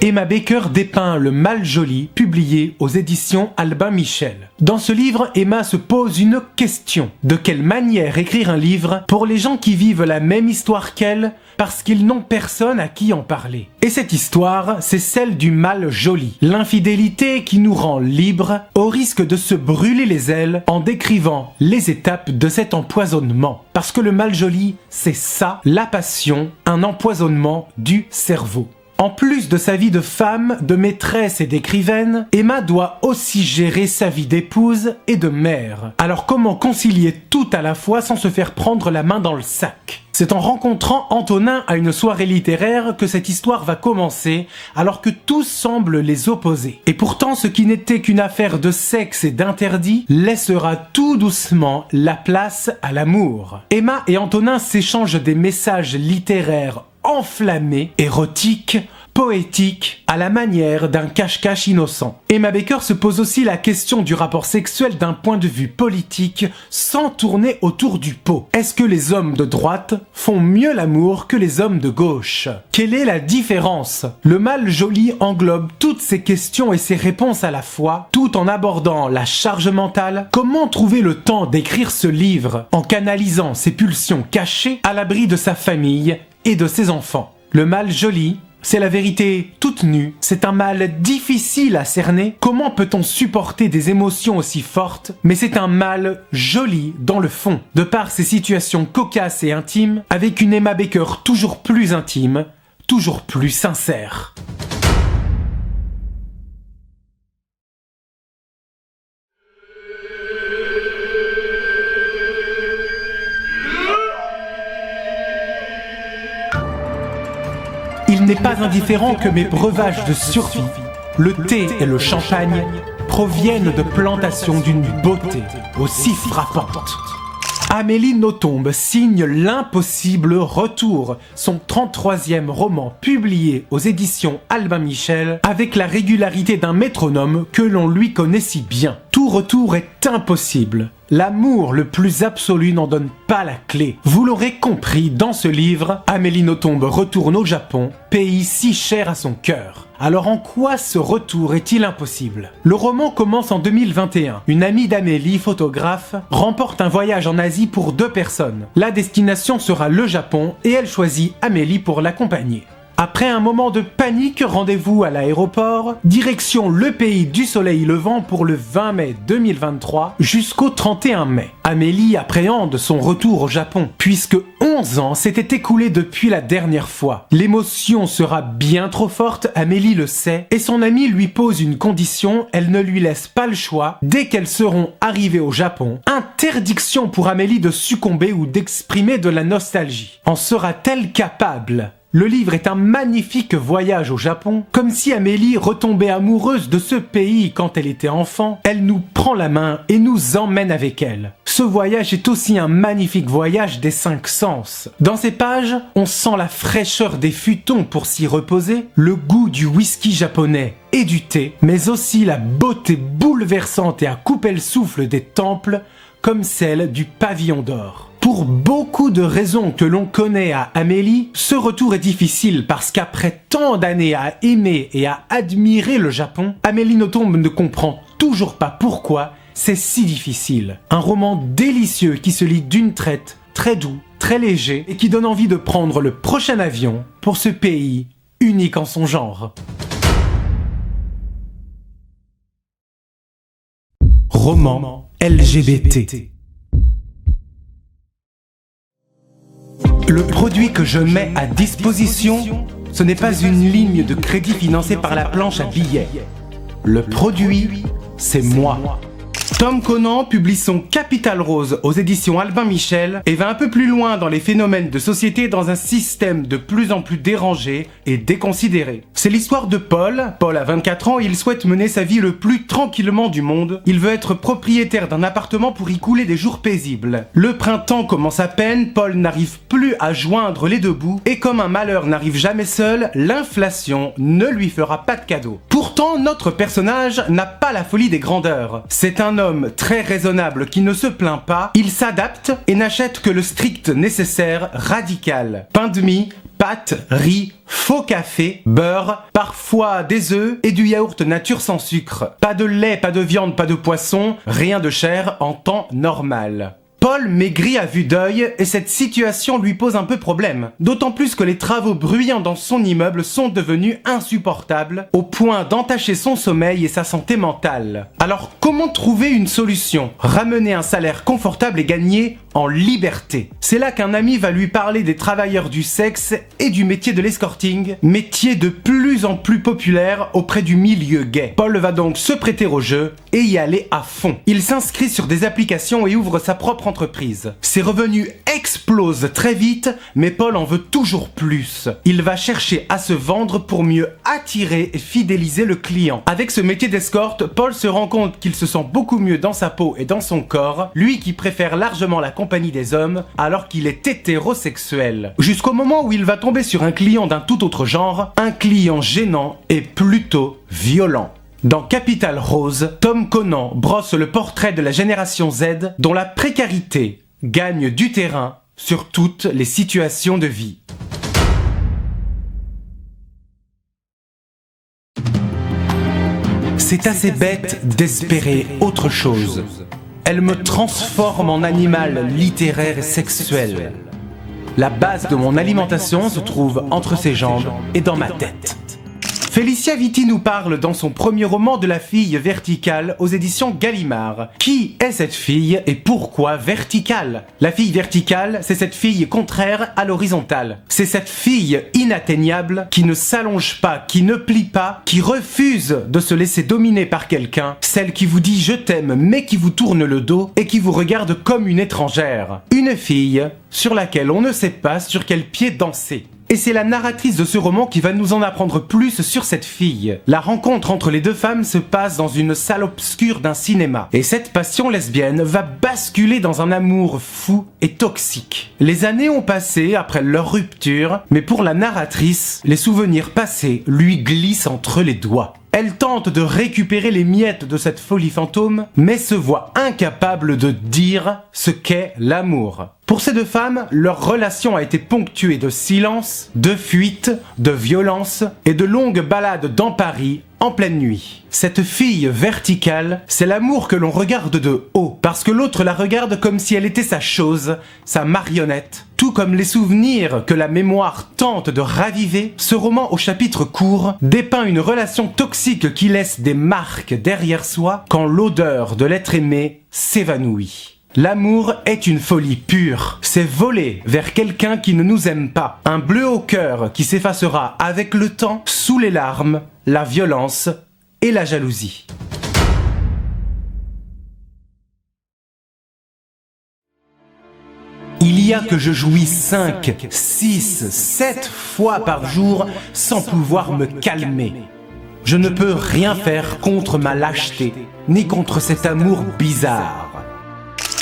Emma Baker dépeint Le Mal Joli, publié aux éditions Albin Michel. Dans ce livre, Emma se pose une question. De quelle manière écrire un livre pour les gens qui vivent la même histoire qu'elle, parce qu'ils n'ont personne à qui en parler? Et cette histoire, c'est celle du mal joli. L'infidélité qui nous rend libres, au risque de se brûler les ailes en décrivant les étapes de cet empoisonnement. Parce que le mal joli, c'est ça, la passion, un empoisonnement du cerveau. En plus de sa vie de femme, de maîtresse et d'écrivaine, Emma doit aussi gérer sa vie d'épouse et de mère. Alors comment concilier tout à la fois sans se faire prendre la main dans le sac? C'est en rencontrant Antonin à une soirée littéraire que cette histoire va commencer, alors que tout semble les opposer. Et pourtant, ce qui n'était qu'une affaire de sexe et d'interdit laissera tout doucement la place à l'amour. Emma et Antonin s'échangent des messages littéraires enflammé, érotique, poétique, à la manière d'un cache-cache innocent. Emma Baker se pose aussi la question du rapport sexuel d'un point de vue politique, sans tourner autour du pot. Est-ce que les hommes de droite font mieux l'amour que les hommes de gauche? Quelle est la différence? Le mal joli englobe toutes ces questions et ces réponses à la fois, tout en abordant la charge mentale. Comment trouver le temps d'écrire ce livre en canalisant ses pulsions cachées à l'abri de sa famille et de ses enfants? Le mal joli, c'est la vérité toute nue, c'est un mal difficile à cerner. Comment peut-on supporter des émotions aussi fortes? Mais c'est un mal joli dans le fond, de par ses situations cocasses et intimes, avec une Emma Baker toujours plus intime, toujours plus sincère. Il n'est pas indifférent que mes breuvages de survie, le thé et le champagne, proviennent de plantations d'une beauté aussi frappante. Amélie Nothomb signe L'Impossible Retour, son 33e roman publié aux éditions Albin Michel, avec la régularité d'un métronome que l'on lui connaît si bien. Tout retour est impossible. L'amour le plus absolu n'en donne pas la clé. Vous l'aurez compris, dans ce livre, Amélie Nothomb retourne au Japon, pays si cher à son cœur. Alors en quoi ce retour est-il impossible? Le roman commence en 2021. Une amie d'Amélie, photographe, remporte un voyage en Asie pour 2 personnes. La destination sera le Japon et elle choisit Amélie pour l'accompagner. Après un moment de panique, rendez-vous à l'aéroport, direction le pays du soleil levant pour le 20 mai 2023 jusqu'au 31 mai. Amélie appréhende son retour au Japon, puisque 11 ans s'étaient écoulés depuis la dernière fois. L'émotion sera bien trop forte, Amélie le sait, et son amie lui pose une condition, elle ne lui laisse pas le choix. Dès qu'elles seront arrivées au Japon, interdiction pour Amélie de succomber ou d'exprimer de la nostalgie. En sera-t-elle capable ? Le livre est un magnifique voyage au Japon, comme si Amélie retombait amoureuse de ce pays quand elle était enfant. Elle nous prend la main et nous emmène avec elle. Ce voyage est aussi un magnifique voyage des 5 sens. Dans ces pages, on sent la fraîcheur des futons pour s'y reposer, le goût du whisky japonais et du thé, mais aussi la beauté bouleversante et à couper le souffle des temples, comme celle du pavillon d'or. Pour beaucoup de raisons que l'on connaît à Amélie, ce retour est difficile parce qu'après tant d'années à aimer et à admirer le Japon, Amélie Nothomb ne comprend toujours pas pourquoi c'est si difficile. Un roman délicieux qui se lit d'une traite, très doux, très léger et qui donne envie de prendre le prochain avion pour ce pays unique en son genre. Roman LGBT. Le produit que je mets à disposition, ce n'est pas une ligne de crédit financée par la planche à billets. Le produit, c'est moi. Tom Conant publie son Capital Rose aux éditions Albin Michel et va un peu plus loin dans les phénomènes de société dans un système de plus en plus dérangé et déconsidéré. C'est l'histoire de Paul. Paul a 24 ans et il souhaite mener sa vie le plus tranquillement du monde. Il veut être propriétaire d'un appartement pour y couler des jours paisibles. Le printemps commence à peine, Paul n'arrive plus à joindre les deux bouts et comme un malheur n'arrive jamais seul, l'inflation ne lui fera pas de cadeau. Pourtant, notre personnage n'a pas la folie des grandeurs. C'est un homme très raisonnable qui ne se plaint pas, il s'adapte et n'achète que le strict nécessaire radical. Pain de mie, pâtes, riz, faux café, beurre, parfois des œufs et du yaourt nature sans sucre. Pas de lait, pas de viande, pas de poisson, rien de chair en temps normal. Paul maigrit à vue d'œil et cette situation lui pose un peu problème. D'autant plus que les travaux bruyants dans son immeuble sont devenus insupportables au point d'entacher son sommeil et sa santé mentale. Alors comment trouver une solution ? Ramener un salaire confortable et gagner en liberté. C'est là qu'un ami va lui parler des travailleurs du sexe et du métier de l'escorting, métier de plus en plus populaire auprès du milieu gay. Paul va donc se prêter au jeu et y aller à fond. Il s'inscrit sur des applications et ouvre sa propre entreprise. Ses revenus explosent très vite, mais Paul en veut toujours plus. Il va chercher à se vendre pour mieux attirer et fidéliser le client. Avec ce métier d'escorte, Paul se rend compte qu'il se sent beaucoup mieux dans sa peau et dans son corps, lui qui préfère largement la compagnie des hommes alors qu'il est hétérosexuel. Jusqu'au moment où il va tomber sur un client d'un tout autre genre, un client gênant et plutôt violent. Dans Capital Rose, Tom Conant brosse le portrait de la génération Z dont la précarité gagne du terrain sur toutes les situations de vie. C'est assez bête d'espérer autre chose. Elle me transforme en animal littéraire et sexuel. La base de mon alimentation se trouve entre ses jambes et dans ma tête. Félicia Vitti nous parle dans son premier roman de la fille verticale aux éditions Gallimard. Qui est cette fille et pourquoi verticale ? La fille verticale, c'est cette fille contraire à l'horizontale. C'est cette fille inatteignable qui ne s'allonge pas, qui ne plie pas, qui refuse de se laisser dominer par quelqu'un. Celle qui vous dit je t'aime mais qui vous tourne le dos et qui vous regarde comme une étrangère. Une fille sur laquelle on ne sait pas sur quel pied danser. Et c'est la narratrice de ce roman qui va nous en apprendre plus sur cette fille. La rencontre entre les deux femmes se passe dans une salle obscure d'un cinéma. Et cette passion lesbienne va basculer dans un amour fou et toxique. Les années ont passé après leur rupture, mais pour la narratrice, les souvenirs passés lui glissent entre les doigts. Elle tente de récupérer les miettes de cette folie fantôme, mais se voit incapable de dire ce qu'est l'amour. Pour ces deux femmes, leur relation a été ponctuée de silence, de fuite, de violence et de longues balades dans Paris en pleine nuit. Cette fille verticale, c'est l'amour que l'on regarde de haut, parce que l'autre la regarde comme si elle était sa chose, sa marionnette. Tout comme les souvenirs que la mémoire tente de raviver, ce roman au chapitre court dépeint une relation toxique qui laisse des marques derrière soi quand l'odeur de l'être aimé s'évanouit. L'amour est une folie pure. C'est voler vers quelqu'un qui ne nous aime pas. Un bleu au cœur qui s'effacera avec le temps sous les larmes, la violence et la jalousie. Il y a que je jouis 5, 6, 7 fois par jour sans pouvoir me calmer. Je ne peux rien faire contre ma lâcheté, ni contre cet amour bizarre.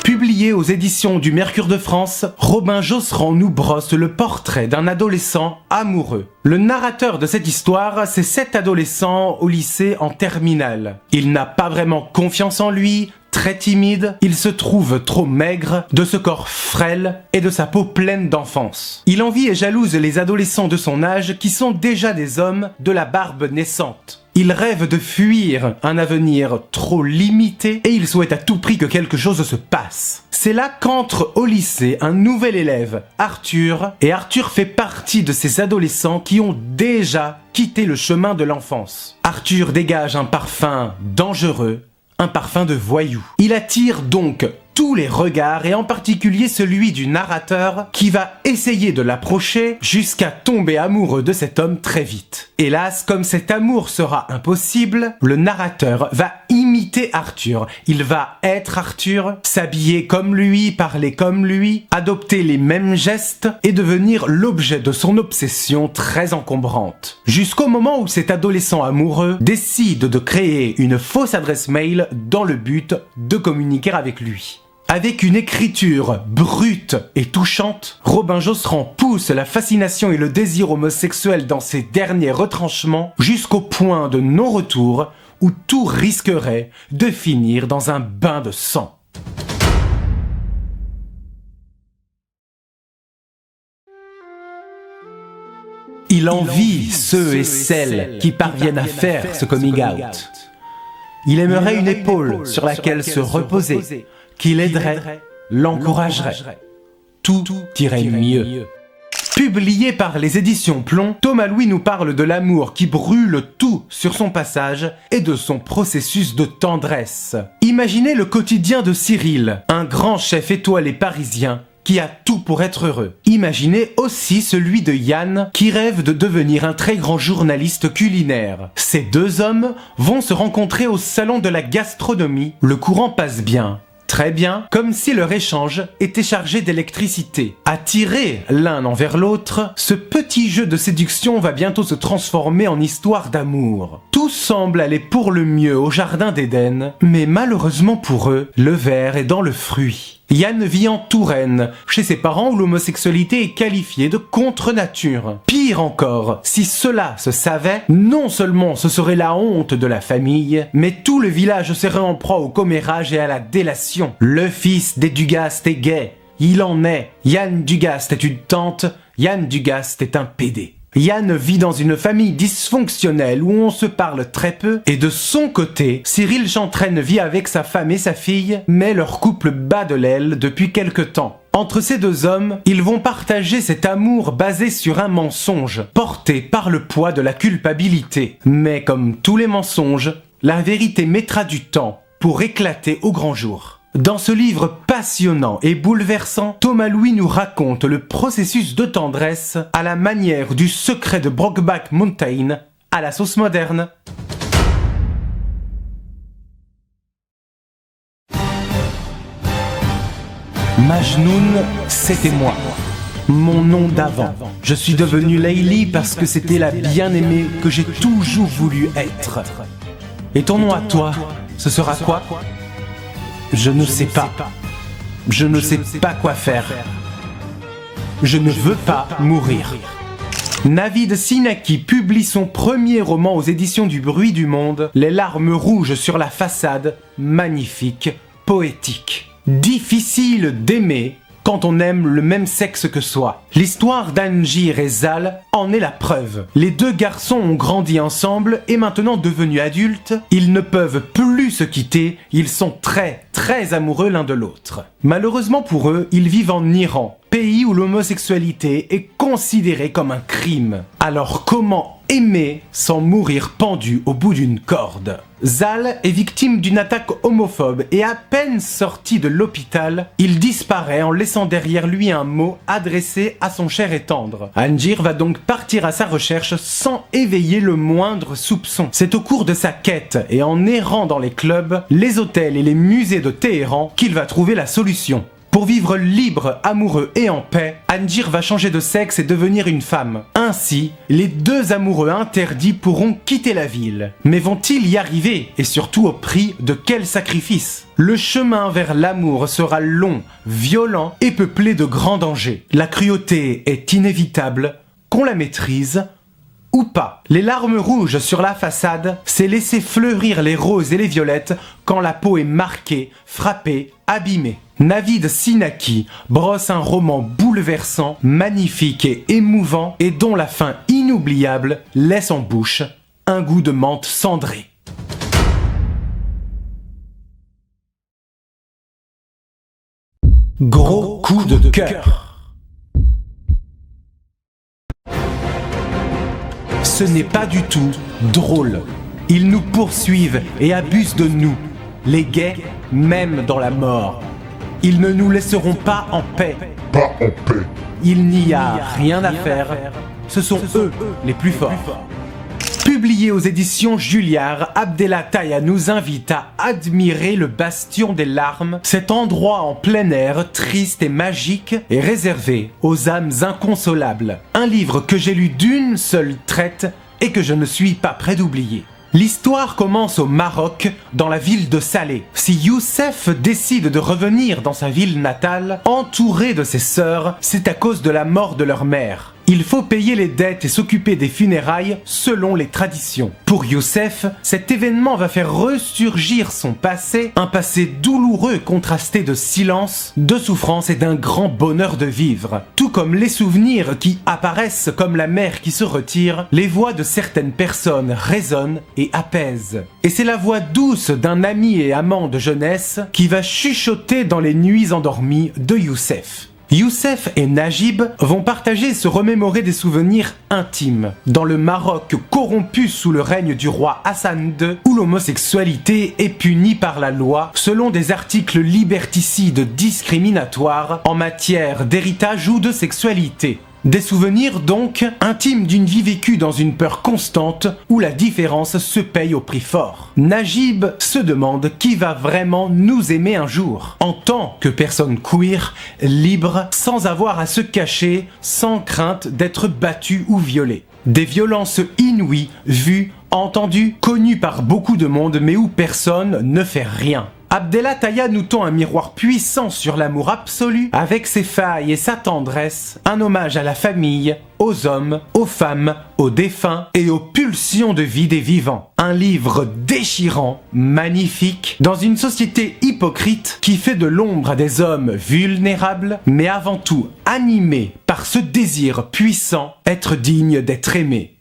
Publié aux éditions du Mercure de France, Robin Josserand nous brosse le portrait d'un adolescent amoureux. Le narrateur de cette histoire, c'est cet adolescent au lycée en terminale. Il n'a pas vraiment confiance en lui, très timide, il se trouve trop maigre, de ce corps frêle et de sa peau pleine d'enfance. Il envie et jalouse les adolescents de son âge qui sont déjà des hommes de la barbe naissante. Il rêve de fuir un avenir trop limité et il souhaite à tout prix que quelque chose se passe. C'est là qu'entre au lycée un nouvel élève, Arthur, et Arthur fait partie de ces adolescents qui ont déjà quitté le chemin de l'enfance. Arthur dégage un parfum dangereux, un parfum de voyou. Il attire donc tous les regards et en particulier celui du narrateur qui va essayer de l'approcher jusqu'à tomber amoureux de cet homme très vite. Hélas, comme cet amour sera impossible, le narrateur va imiter Arthur. Il va être Arthur, s'habiller comme lui, parler comme lui, adopter les mêmes gestes et devenir l'objet de son obsession très encombrante. Jusqu'au moment où cet adolescent amoureux décide de créer une fausse adresse mail dans le but de communiquer avec lui. Avec une écriture brute et touchante, Robin Josserand pousse la fascination et le désir homosexuel dans ses derniers retranchements jusqu'au point de non-retour où tout risquerait de finir dans un bain de sang. Il envie ceux et celles qui parviennent à faire ce coming out. Il aimerait une épaule sur laquelle se reposer, qui l'aiderait, l'encouragerait. Tout irait mieux. Publié par les éditions Plomb, Thomas Louis nous parle de l'amour qui brûle tout sur son passage et de son processus de tendresse. Imaginez le quotidien de Cyril, un grand chef étoilé parisien qui a tout pour être heureux. Imaginez aussi celui de Yann qui rêve de devenir un très grand journaliste culinaire. Ces deux hommes vont se rencontrer au salon de la gastronomie. Le courant passe bien. Très bien, comme si leur échange était chargé d'électricité. Attirés l'un envers l'autre, ce petit jeu de séduction va bientôt se transformer en histoire d'amour. Tout semble aller pour le mieux au jardin d'Éden, mais malheureusement pour eux, le ver est dans le fruit. Yann vit en Touraine, chez ses parents où l'homosexualité est qualifiée de contre-nature. Pire encore, si cela se savait, non seulement ce serait la honte de la famille, mais tout le village serait en proie au commérage et à la délation. Le fils des Dugast est gay, il en est. Yann Dugast est une tante, Yann Dugast est un pédé. Yann vit dans une famille dysfonctionnelle où on se parle très peu et de son côté, Cyril Chantraine vit avec sa femme et sa fille, mais leur couple bat de l'aile depuis quelque temps. Entre ces deux hommes, ils vont partager cet amour basé sur un mensonge, porté par le poids de la culpabilité. Mais comme tous les mensonges, la vérité mettra du temps pour éclater au grand jour. Dans ce livre passionnant et bouleversant, Thomas Louis nous raconte le processus de tendresse à la manière du Secret de Brokeback Mountain à la sauce moderne. Majnoun, c'était moi. Mon nom d'avant. Je suis devenu Layli parce que c'était la bien-aimée que j'ai toujours voulu être. Et ton nom à toi, ce sera quoi ? Je ne sais pas. Je ne sais pas quoi faire. Je ne veux pas mourir. Navid Sinaki publie son premier roman aux éditions du Bruit du Monde, Les larmes rouges sur la façade, magnifique, poétique. Difficile d'aimer quand on aime le même sexe que soi. L'histoire d'Anjir et Zal en est la preuve. Les deux garçons ont grandi ensemble et maintenant devenus adultes, ils ne peuvent plus se quitter, ils sont très amoureux l'un de l'autre. Malheureusement pour eux, ils vivent en Iran pays où l'homosexualité est considérée comme un crime. Alors comment aimer sans mourir pendu au bout d'une corde? Zal est victime d'une attaque homophobe et à peine sorti de l'hôpital, il disparaît en laissant derrière lui un mot adressé à son cher et tendre. Anjir va donc partir à sa recherche sans éveiller le moindre soupçon. C'est au cours de sa quête et en errant dans les clubs, les hôtels et les musées de Téhéran qu'il va trouver la solution. Pour vivre libre, amoureux et en paix, Anjir va changer de sexe et devenir une femme. Ainsi, les deux amoureux interdits pourront quitter la ville. Mais vont-ils y arriver? Et surtout au prix de quel sacrifice? Le chemin vers l'amour sera long, violent et peuplé de grands dangers. La cruauté est inévitable, qu'on la maîtrise ou pas. Les larmes rouges sur la façade, c'est laisser fleurir les roses et les violettes quand la peau est marquée, frappée, abîmée. Navid Sinaki brosse un roman bouleversant, magnifique et émouvant et dont la fin inoubliable laisse en bouche un goût de menthe cendrée. Gros coup de cœur. Ce n'est pas du tout drôle. Ils nous poursuivent et abusent de nous. Les gays, même dans la mort. Ils ne nous laisseront pas en paix. Pas en paix. Il n'y a rien à faire. Ce sont eux les plus forts. Publié aux éditions Julliard, Abdellah Taïa nous invite à admirer le bastion des larmes, cet endroit en plein air, triste et magique, est réservé aux âmes inconsolables. Un livre que j'ai lu d'une seule traite et que je ne suis pas prêt d'oublier. L'histoire commence au Maroc, dans la ville de Salé. Si Youssef décide de revenir dans sa ville natale, entouré de ses sœurs, c'est à cause de la mort de leur mère. Il faut payer les dettes et s'occuper des funérailles selon les traditions. Pour Youssef, cet événement va faire ressurgir son passé, un passé douloureux contrasté de silence, de souffrance et d'un grand bonheur de vivre. Tout comme les souvenirs qui apparaissent comme la mer qui se retire, les voix de certaines personnes résonnent et apaisent. Et c'est la voix douce d'un ami et amant de jeunesse qui va chuchoter dans les nuits endormies de Youssef. Youssef et Najib vont partager et se remémorer des souvenirs intimes. Dans le Maroc corrompu sous le règne du roi Hassan II, où l'homosexualité est punie par la loi selon des articles liberticides discriminatoires en matière d'héritage ou de sexualité. Des souvenirs donc intimes d'une vie vécue dans une peur constante où la différence se paye au prix fort. Najib se demande qui va vraiment nous aimer un jour, en tant que personne queer, libre, sans avoir à se cacher, sans crainte d'être battu ou violé. Des violences inouïes, vues, entendues, connues par beaucoup de monde mais où personne ne fait rien. Abdellah Taïa nous tend un miroir puissant sur l'amour absolu, avec ses failles et sa tendresse, un hommage à la famille, aux hommes, aux femmes, aux défunts et aux pulsions de vie des vivants. Un livre déchirant, magnifique, dans une société hypocrite qui fait de l'ombre à des hommes vulnérables, mais avant tout animés par ce désir puissant, être digne d'être aimé.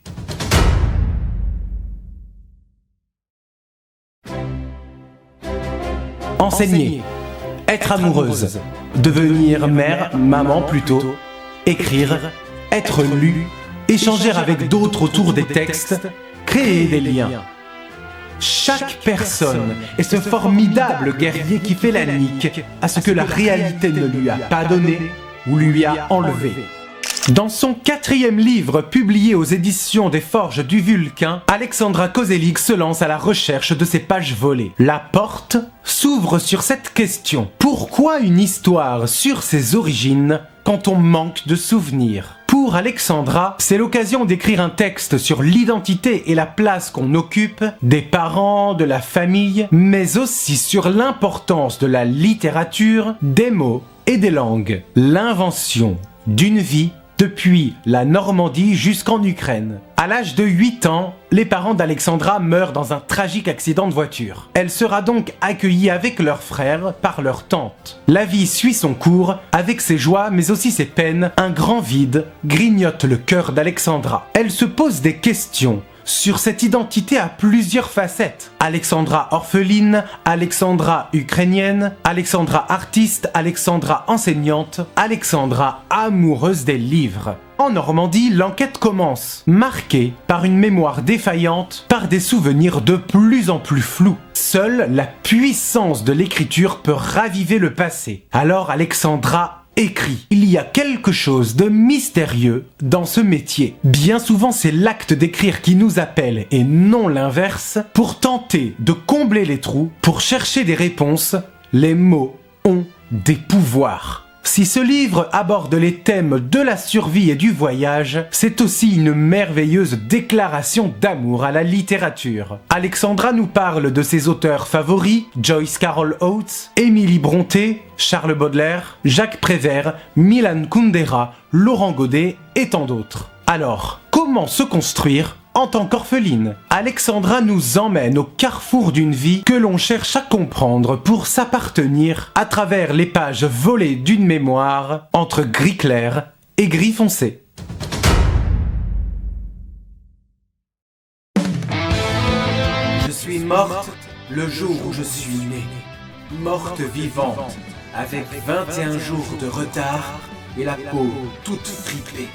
Enseigner, être amoureuse, devenir mère, maman plutôt, écrire, être lu, échanger avec d'autres autour des textes, créer des liens. Chaque personne est ce formidable guerrier qui fait la nique à ce que la réalité ne lui a pas donné ou lui a enlevé. Dans son 4e livre publié aux éditions des Forges du Vulcain, Alexandra Kozelik se lance à la recherche de ses pages volées. La porte s'ouvre sur cette question. Pourquoi une histoire sur ses origines quand on manque de souvenirs? Pour Alexandra, c'est l'occasion d'écrire un texte sur l'identité et la place qu'on occupe, des parents, de la famille, mais aussi sur l'importance de la littérature, des mots et des langues. L'invention d'une vie depuis la Normandie jusqu'en Ukraine. À l'âge de 8 ans, les parents d'Alexandra meurent dans un tragique accident de voiture. Elle sera donc accueillie avec leur frère par leur tante. La vie suit son cours, avec ses joies mais aussi ses peines. Un grand vide grignote le cœur d'Alexandra. Elle se pose des questions sur cette identité à plusieurs facettes. Alexandra orpheline, Alexandra ukrainienne, Alexandra artiste, Alexandra enseignante, Alexandra amoureuse des livres. En Normandie, l'enquête commence, marquée par une mémoire défaillante, par des souvenirs de plus en plus flous. Seule la puissance de l'écriture peut raviver le passé. Alors Alexandra écrit. Il y a quelque chose de mystérieux dans ce métier. Bien souvent, c'est l'acte d'écrire qui nous appelle et non l'inverse. Pour tenter de combler les trous, pour chercher des réponses, les mots ont des pouvoirs. Si ce livre aborde les thèmes de la survie et du voyage, c'est aussi une merveilleuse déclaration d'amour à la littérature. Alexandra nous parle de ses auteurs favoris, Joyce Carol Oates, Émilie Brontë, Charles Baudelaire, Jacques Prévert, Milan Kundera, Laurent Godet et tant d'autres. Alors, comment se construire en tant qu'orpheline? Alexandra nous emmène au carrefour d'une vie que l'on cherche à comprendre pour s'appartenir à travers les pages volées d'une mémoire entre gris clair et gris foncé. Je suis morte le jour où je suis née, morte vivante, avec 21 jours de retard et la peau toute fripée.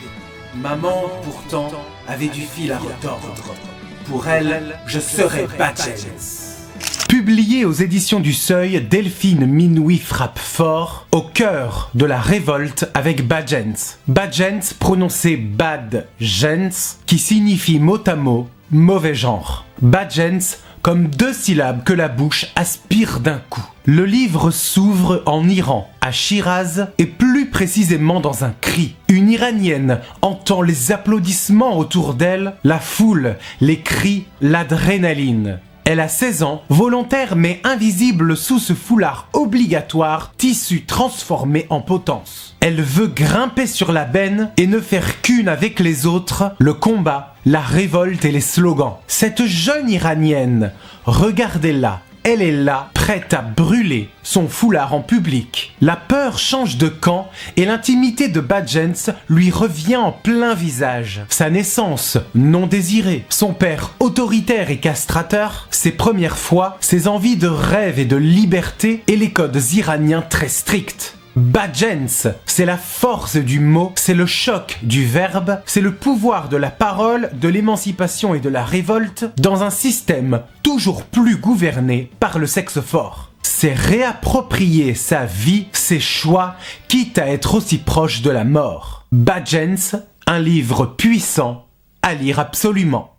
Maman, pourtant, avait du fil à retordre. Pour elle, je serais Badgens. Publié aux éditions du Seuil, Delphine Minouis frappe fort au cœur de la révolte avec Badgens. Badgens prononcé Bad-gens, qui signifie mot à mot mauvais genre. Badgens comme 2 syllabes que la bouche aspire d'un coup. Le livre s'ouvre en Iran, à Shiraz, et plus précisément dans un cri. Une Iranienne entend les applaudissements autour d'elle, la foule, les cris, l'adrénaline. Elle a 16 ans, volontaire mais invisible sous ce foulard obligatoire, tissu transformé en potence. Elle veut grimper sur la benne et ne faire qu'une avec les autres, le combat, la révolte et les slogans. Cette jeune Iranienne, regardez-la, elle est là, prête à brûler son foulard en public. La peur change de camp et l'intimité de Badgens lui revient en plein visage. Sa naissance non désirée, son père autoritaire et castrateur, ses premières fois, ses envies de rêve et de liberté et les codes iraniens très stricts. Badgens, c'est la force du mot, c'est le choc du verbe, c'est le pouvoir de la parole, de l'émancipation et de la révolte dans un système toujours plus gouverné par le sexe fort. C'est réapproprier sa vie, ses choix, quitte à être aussi proche de la mort. Badgens, un livre puissant à lire absolument.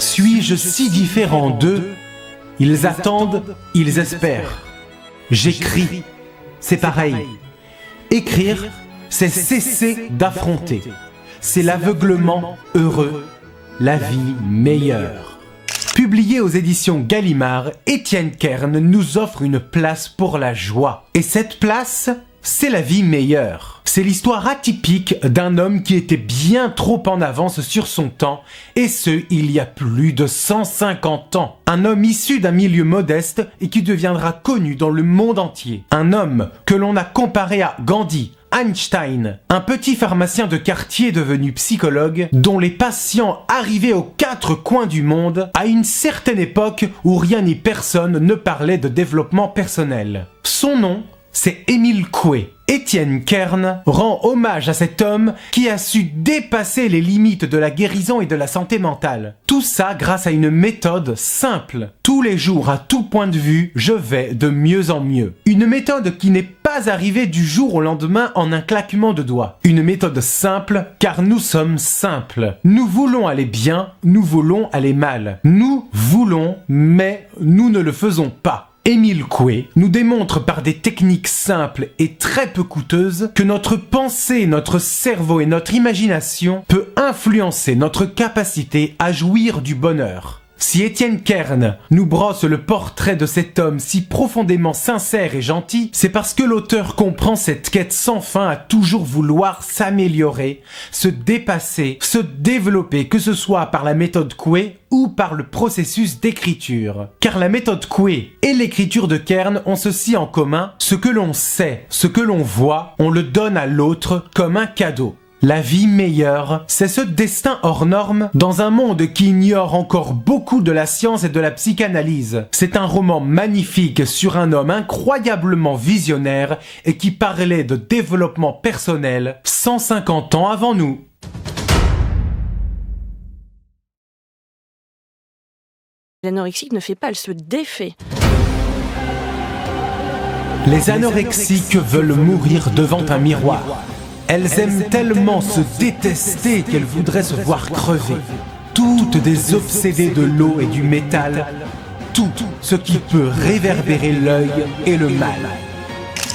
Suis-je si différent d'eux? Ils attendent, ils espèrent. J'écris, c'est pareil. Écrire, c'est cesser d'affronter. C'est l'aveuglement heureux, la vie meilleure. Publié aux éditions Gallimard, Étienne Kern nous offre une place pour la joie. Et cette place, c'est la vie meilleure. C'est l'histoire atypique d'un homme qui était bien trop en avance sur son temps, et ce, il y a plus de 150 ans. Un homme issu d'un milieu modeste et qui deviendra connu dans le monde entier. Un homme que l'on a comparé à Gandhi, Einstein, un petit pharmacien de quartier devenu psychologue, dont les patients arrivaient aux 4 coins du monde à une certaine époque où rien ni personne ne parlait de développement personnel. Son nom, c'est Émile Coué. Étienne Kern rend hommage à cet homme qui a su dépasser les limites de la guérison et de la santé mentale. Tout ça grâce à une méthode simple. Tous les jours, à tout point de vue, je vais de mieux en mieux. Une méthode qui n'est pas arrivée du jour au lendemain en un claquement de doigts. Une méthode simple, car nous sommes simples. Nous voulons aller bien, nous voulons aller mal. Nous voulons, mais nous ne le faisons pas. Émile Coué nous démontre par des techniques simples et très peu coûteuses que notre pensée, notre cerveau et notre imagination peut influencer notre capacité à jouir du bonheur. Si Étienne Kern nous brosse le portrait de cet homme si profondément sincère et gentil, c'est parce que l'auteur comprend cette quête sans fin à toujours vouloir s'améliorer, se dépasser, se développer, que ce soit par la méthode Coué ou par le processus d'écriture. Car la méthode Coué et l'écriture de Kern ont ceci en commun, ce que l'on sait, ce que l'on voit, on le donne à l'autre comme un cadeau. La vie meilleure, c'est ce destin hors norme dans un monde qui ignore encore beaucoup de la science et de la psychanalyse. C'est un roman magnifique sur un homme incroyablement visionnaire et qui parlait de développement personnel 150 ans avant nous. L'anorexique ne fait pas, elle se défait. Les anorexiques veulent mourir devant un miroir. Elles aiment tellement se détester qu'elles voudraient se voir crever. Toutes des obsédées de l'eau et du métal, tout ce qui peut réverbérer l'œil et le mal.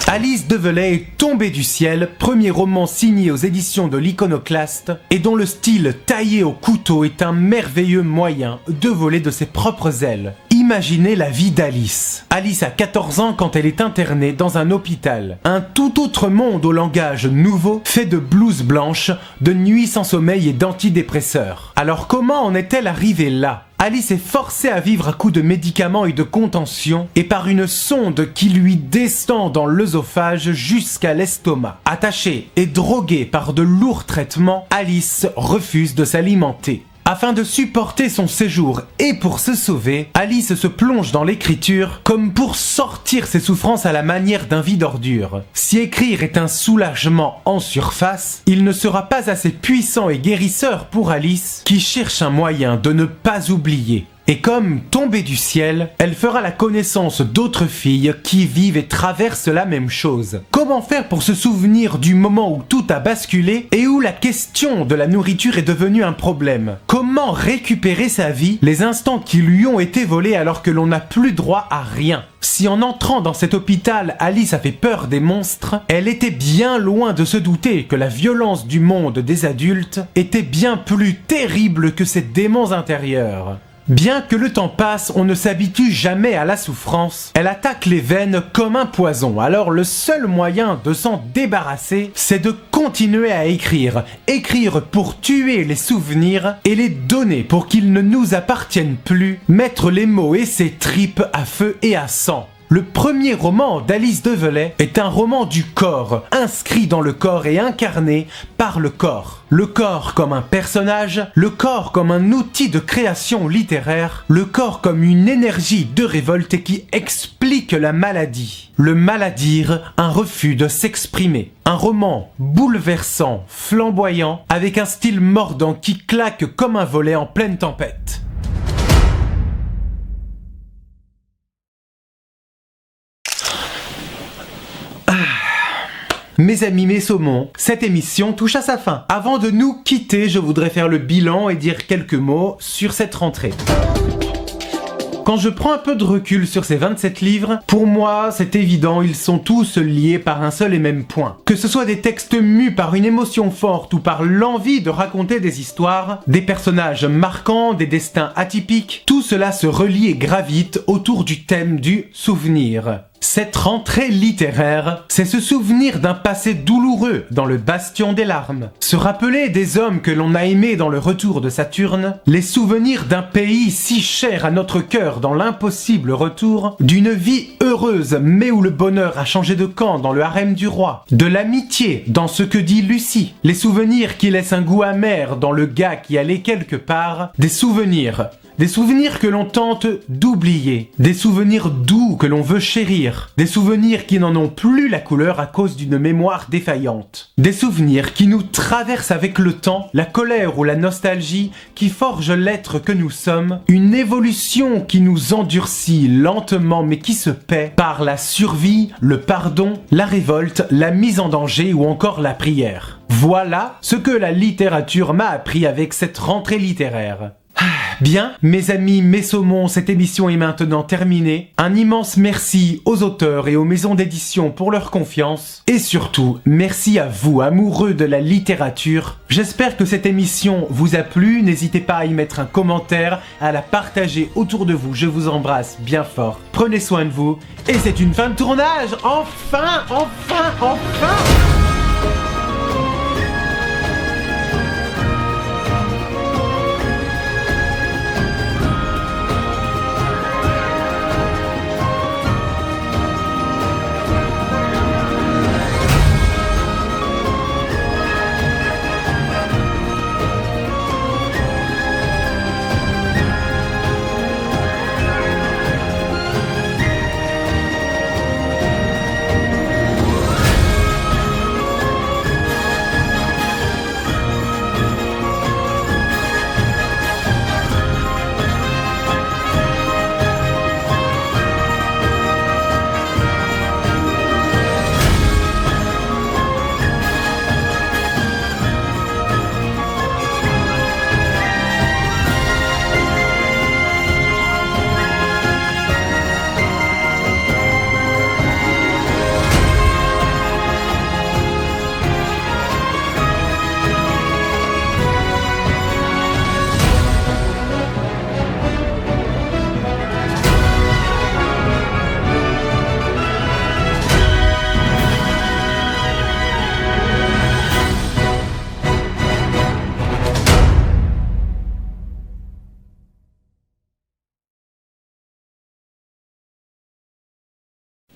Alice Develay est tombée du ciel, premier roman signé aux éditions de l'Iconoclaste et dont le style taillé au couteau est un merveilleux moyen de voler de ses propres ailes. Imaginez la vie d'Alice. Alice a 14 ans quand elle est internée dans un hôpital. Un tout autre monde au langage nouveau, fait de blouses blanches, de nuits sans sommeil et d'antidépresseurs. Alors comment en est-elle arrivée là ? Alice est forcée à vivre à coups de médicaments et de contention et par une sonde qui lui descend dans l'œsophage jusqu'à l'estomac. Attachée et droguée par de lourds traitements, Alice refuse de s'alimenter. Afin de supporter son séjour et pour se sauver, Alice se plonge dans l'écriture comme pour sortir ses souffrances à la manière d'un vide ordure. Si écrire est un soulagement en surface, il ne sera pas assez puissant et guérisseur pour Alice qui cherche un moyen de ne pas oublier. Et comme tombée du ciel, elle fera la connaissance d'autres filles qui vivent et traversent la même chose. Comment faire pour se souvenir du moment où tout a basculé et où la question de la nourriture est devenue un problème? Comment récupérer sa vie, les instants qui lui ont été volés alors que l'on n'a plus droit à rien? Si en entrant dans cet hôpital, Alice a fait peur des monstres, elle était bien loin de se douter que la violence du monde des adultes était bien plus terrible que ses démons intérieurs. Bien que le temps passe, on ne s'habitue jamais à la souffrance. Elle attaque les veines comme un poison. Alors le seul moyen de s'en débarrasser, c'est de continuer à écrire. Écrire pour tuer les souvenirs et les donner pour qu'ils ne nous appartiennent plus. Mettre les mots et ses tripes à feu et à sang. Le premier roman d'Alice Develay est un roman du corps, inscrit dans le corps et incarné par le corps. Le corps comme un personnage, le corps comme un outil de création littéraire, le corps comme une énergie de révolte et qui explique la maladie. Le maladire, un refus de s'exprimer. Un roman bouleversant, flamboyant, avec un style mordant qui claque comme un volet en pleine tempête. Mes amis, mes saumons, cette émission touche à sa fin. Avant de nous quitter, je voudrais faire le bilan et dire quelques mots sur cette rentrée. Quand je prends un peu de recul sur ces 27 livres, pour moi, c'est évident, ils sont tous liés par un seul et même point. Que ce soit des textes mus par une émotion forte ou par l'envie de raconter des histoires, des personnages marquants, des destins atypiques, tout cela se relie et gravite autour du thème du souvenir. Cette rentrée littéraire, c'est se souvenir d'un passé douloureux dans le bastion des larmes. Se rappeler des hommes que l'on a aimés dans le retour de Saturne, les souvenirs d'un pays si cher à notre cœur dans l'impossible retour, d'une vie heureuse mais où le bonheur a changé de camp dans le harem du roi, de l'amitié dans ce que dit Lucie, les souvenirs qui laissent un goût amer dans le gars qui allait quelque part, des souvenirs que l'on tente d'oublier, des souvenirs doux que l'on veut chérir, des souvenirs qui n'en ont plus la couleur à cause d'une mémoire défaillante, des souvenirs qui nous traversent avec le temps, la colère ou la nostalgie qui forgent l'être que nous sommes, une évolution qui nous endurcit lentement mais qui se paie par la survie, le pardon, la révolte, la mise en danger ou encore la prière. Voilà ce que la littérature m'a appris avec cette rentrée littéraire. Bien, mes amis, mes saumons, cette émission est maintenant terminée. Un immense merci aux auteurs et aux maisons d'édition pour leur confiance. Et surtout, merci à vous, amoureux de la littérature. J'espère que cette émission vous a plu. N'hésitez pas à y mettre un commentaire, à la partager autour de vous. Je vous embrasse bien fort. Prenez soin de vous. Et c'est une fin de tournage. Enfin, enfin, enfin!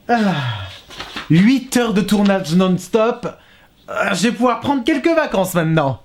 Ah, 8 heures de tournage non-stop. Je vais pouvoir prendre quelques vacances maintenant.